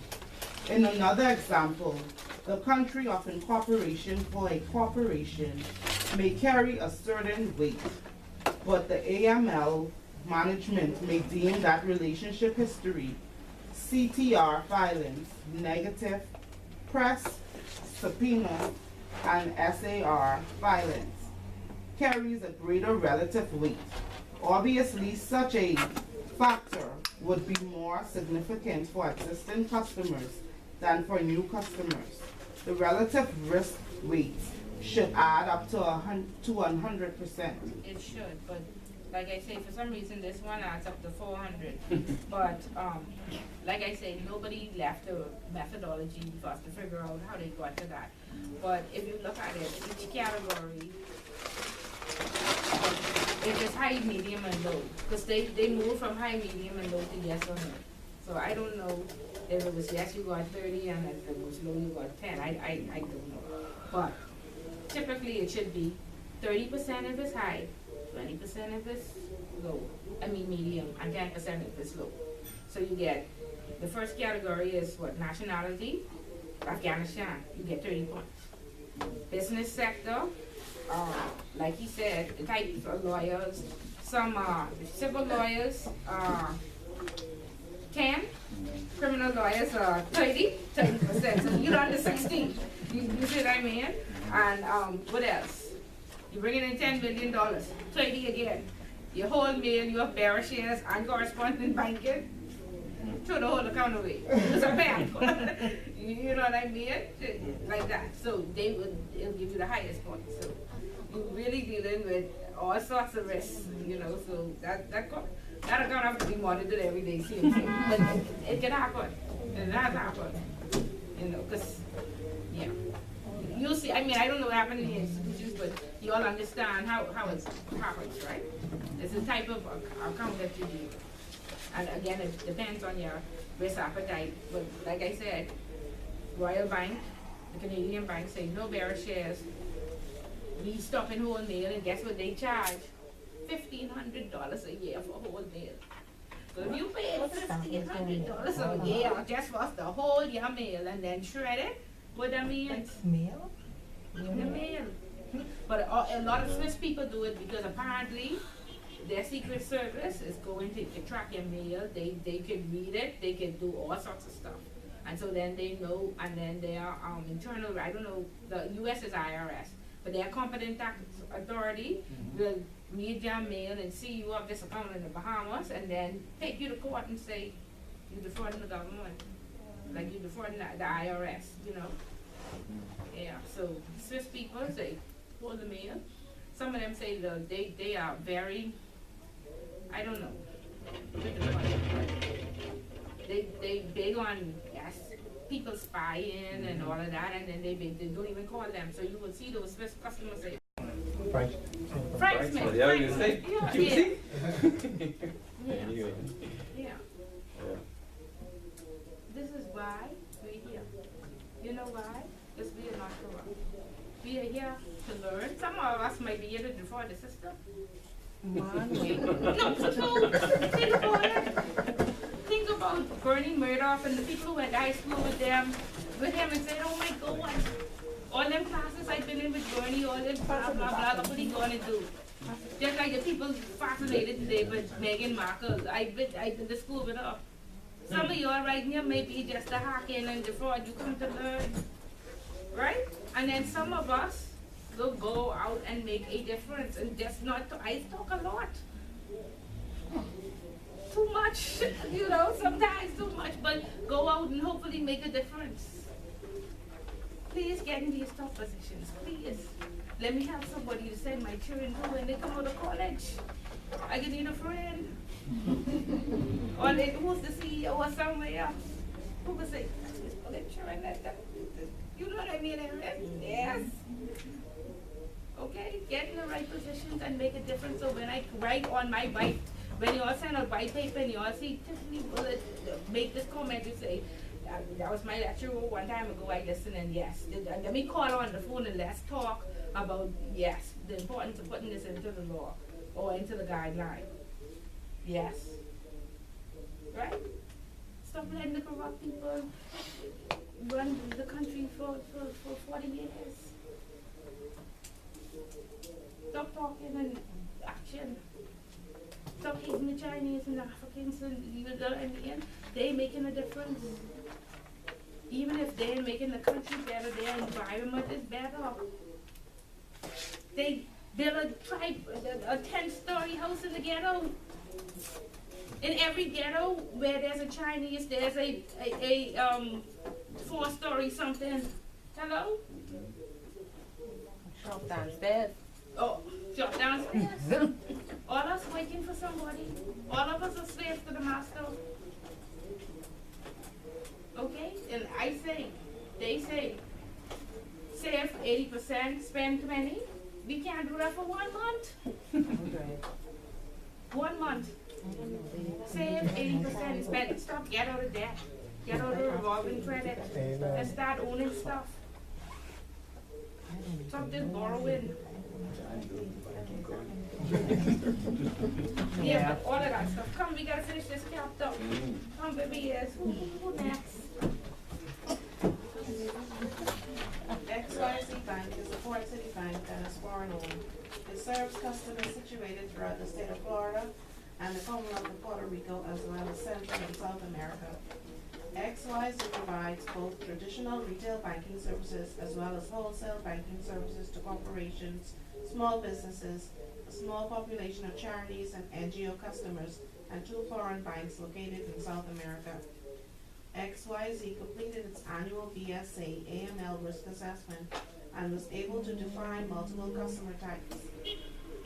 In another example, the country of incorporation for a corporation may carry a certain weight, but the AML management may deem that relationship history, CTR filings, negative, press, subpoena, and SAR filings carries a greater relative weight. Obviously, such a factor would be more significant for existing customers than for new customers. The relative risk weight should add up to 100%. It should, but like I say, for some reason this one adds up to 400. But like I say, nobody left a methodology for us to figure out how they got to that. But if you look at it, each category, it is high, medium, and low. Because they move from high, medium, and low to yes or no. So I don't know if it was yes, you got 30, and if it was low, you got 10. I don't know. But typically it should be 30% if it's high, 20% if it's low, medium, and 10% if it's low. So you get, the first category is what, nationality, Afghanistan, you get 30 points. Business sector, like he said, the types of lawyers, some civil lawyers, 10, criminal lawyers are 30%, so you're under 16. You see what I mean? And what else? You're bringing in $10 million, 30 again. Your whole mail, you have bearer shares and correspondent banking. Throw the whole account away. It's a bank. You know what I mean? Like that. So it'll give you the highest point. So you're really dealing with all sorts of risks, so that account have to be monitored every day, but it can happen. It has happened. Because, yeah. You'll see, I don't know what happened in the institutions, but you all understand how it happens, right? It's the type of account that you do. And again, it depends on your risk appetite. But like I said, Royal Bank, the Canadian bank, say no bearer shares. We stop in whole mail, and guess what they charge? $1,500 a year for whole mail. So if you pay $1,500 a year just for us to hold your mail and then shred it, What that means? It's mail? The mail. But a lot of Swiss people do it because apparently their secret service is going to track your mail. They can read it. They can do all sorts of stuff. And so then they know, and then their internal, I don't know, the U.S. is IRS, but their competent tax authority will read your mail and see you have this account in the Bahamas and then take you to court and say you're defrauding the government. Like you're defrauding the IRS, you know. Yeah, so Swiss people say pull the mail. Some of them say they are very, I don't know, they big on people spying and all of that, and then they don't even call them. So you will see those Swiss customers say French. Frenchman. Yeah, you say. Yeah. This is why we're here. You know why? Because we are not corrupt. We are here to learn. Some of us might be here to defraud the system. Think about Bernie Madoff and the people who went to high school with him and said, oh my God, all them classes I've been in with Bernie, all them blah, blah, blah, look what he's going to do. Just like the people fascinated today with Meghan Markle. I've been to school with her. Some of y'all right here may be just a hack in and defraud. You come to learn, right? And then some of us will go out and make a difference and just not to, I talk a lot. Too much, you know, sometimes too much, but go out and hopefully make a difference. Please get in these top positions, please. Let me have somebody to send my children to when they come out of college. I can need a friend. Or who's the CEO or somewhere else? Who can say, you know what I mean, Erin? Yes. Okay, get in the right positions and make a difference. So when I write on my bike, when you all send out white paper and you all see Tiffany Bullet make this comment, you say, that was my lecture one time ago, I listened, and yes. Let me call on the phone and let's talk about, yes, the importance of putting this into the law or into the guideline. Yes. Right? Stop letting the corrupt people run the country for 40 years. Stop talking and action. Stop hating the Chinese and the Africans and the Indian. They're making a difference. Even if they're making the country better, their environment is better. They build a 10-story house in the ghetto. In every ghetto where there's a Chinese, there's a 4-story something. Hello? Shop downstairs. Oh, shop downstairs. All us waiting for somebody. All of us are slaves to the master. Okay? And I say, they say, save 80%, spend 20%. We can't do that for 1 month. 1 month. Save 80%, spend, stop, get out of debt. Get out of revolving credit. And start owning stuff. Stop just borrowing. Yeah, but all of that stuff. Come, we gotta finish this chapter. Come, baby, yes. Who next? XYZ Bank is a Port City bank that is foreign owned. It serves customers situated throughout the state of Florida and the Commonwealth of Puerto Rico, as well as Central and South America. XYZ provides both traditional retail banking services as well as wholesale banking services to corporations, small businesses, a small population of charities and NGO customers, and 2 foreign banks located in South America. XYZ completed its annual BSA AML risk assessment and was able to define multiple customer types.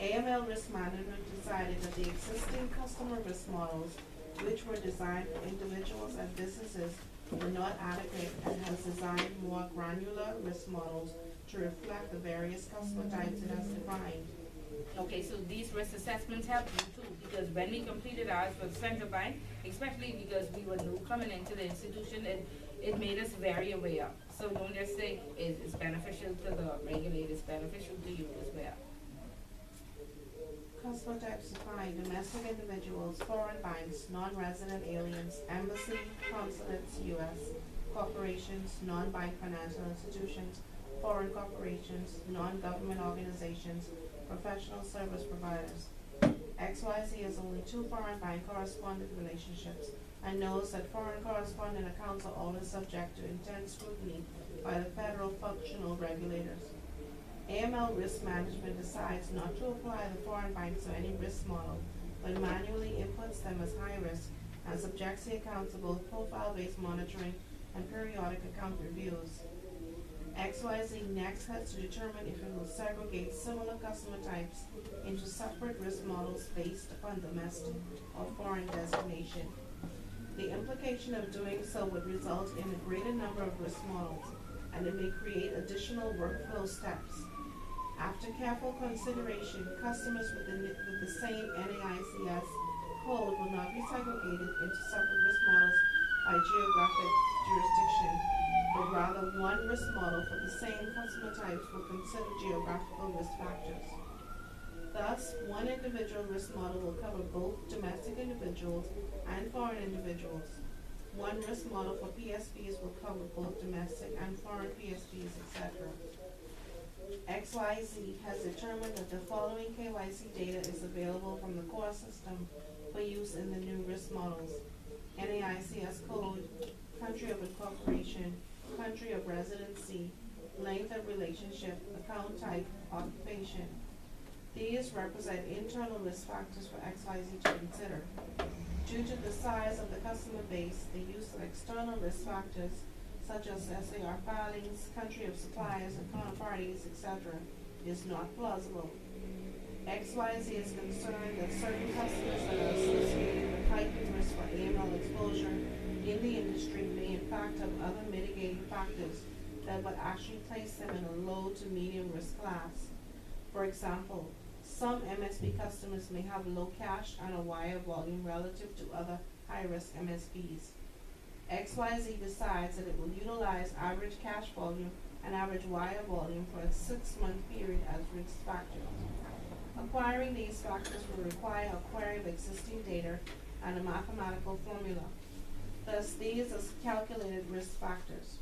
AML Risk Management decided that the existing customer risk models, which were designed for individuals and businesses, were not adequate, and has designed more granular risk models to reflect the various customer types it has defined. Okay, so these risk assessments help you too, because when we completed ours for the central bank, especially because we were new coming into the institution, it made us very aware. So don't just say it's beneficial to the regulators, beneficial to you as well. Customer types defined: domestic individuals, foreign banks, non-resident aliens, embassy, consulates, U.S., corporations, non-bank financial institutions, foreign corporations, non-government organizations, professional service providers. XYZ has only 2 foreign bank correspondent relationships and knows that foreign correspondent accounts are always subject to intense scrutiny by the federal functional regulators. AML Risk Management decides not to apply the foreign banks to any risk model, but manually inputs them as high risk and subjects the account to both profile-based monitoring and periodic account reviews. XYZ next has to determine if it will segregate similar customer types into separate risk models based upon domestic or foreign designation. The implication of doing so would result in a greater number of risk models, and it may create additional workflow steps. After careful consideration, customers with the same NAICS code will not be segregated into separate risk models by geographic jurisdiction, but rather one risk model for the same customer types will consider geographical risk factors. Thus, one individual risk model will cover both domestic individuals and foreign individuals. One risk model for PSPs will cover both domestic and foreign PSPs, etc. XYZ has determined that the following KYC data is available from the core system for use in the new risk models: NAICS code, country of incorporation, country of residency, length of relationship, account type, occupation. These represent internal risk factors for XYZ to consider. Due to the size of the customer base, the use of external risk factors such as SAR filings, country of suppliers and counterparties, etc., is not plausible. XYZ is concerned that certain customers that are associated with heightened risk for AML exposure in the industry may in fact have other mitigating factors that would actually place them in a low to medium risk class. For example, some MSP customers may have low cash and a wire volume relative to other high-risk MSPs. XYZ decides that it will utilize average cash volume and average wire volume for a 6-month period as risk factors. Acquiring these factors will require a query of existing data and a mathematical formula. Thus, these are calculated risk factors.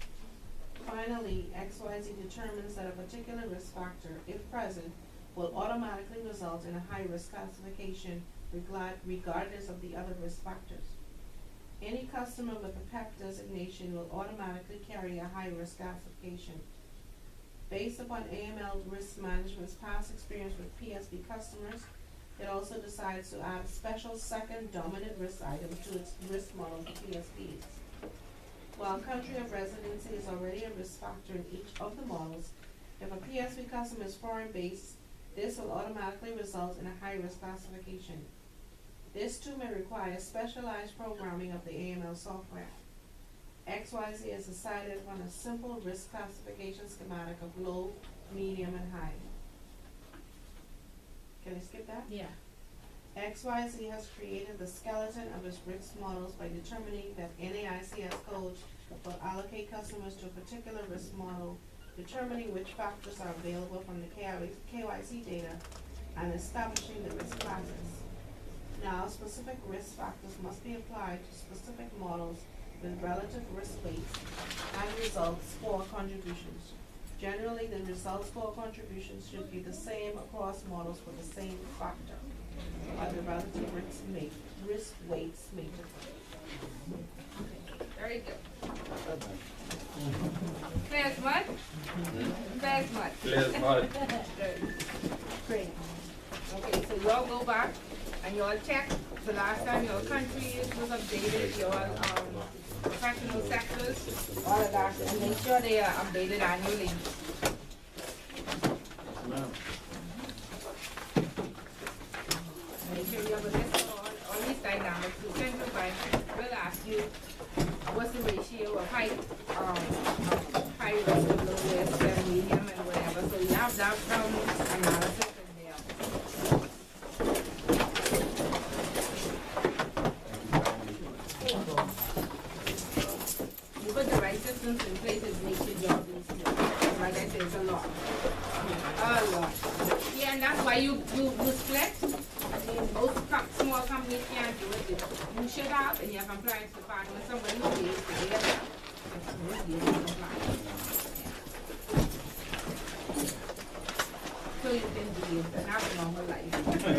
Finally, XYZ determines that a particular risk factor, if present, will automatically result in a high-risk classification regardless of the other risk factors. Any customer with a PEP designation will automatically carry a high-risk classification. Based upon AML Risk Management's past experience with PSB customers, it also decides to add a special second dominant risk item to its risk model for PSBs. While country of residency is already a risk factor in each of the models, if a PSB customer is foreign-based, this will automatically result in a high-risk classification. This too may require specialized programming of the AML software. XYZ has decided on a simple risk classification schematic of low, medium, and high. Can I skip that? Yeah. XYZ has created the skeleton of its risk models by determining that NAICS codes will allocate customers to a particular risk model, determining which factors are available from the KYC data, and establishing the risk classes. Now, specific risk factors must be applied to specific models with relative risk weights and results score contributions. Generally, the results score contributions should be the same across models for the same factor, but the relative risk weights may differ. Very good. Clear as mud? Clear as mud. Clear as mud. Great. Okay, so y'all go back and y'all check the last time your countries was updated, your professional sectors, all of that, and make sure they are updated annually. Make sure you have a list of all these dynamics. The central bank will ask you what's the ratio of high risk and low risk and medium and whatever. So you have that analysis in there. You put the right systems in place, it makes your job easier. Like I said, it's a lot. A lot. Yeah, and that's why you split. I mean, most small companies can't do it. You should have in your compliance department somebody who is together So you can do it and have a normal life.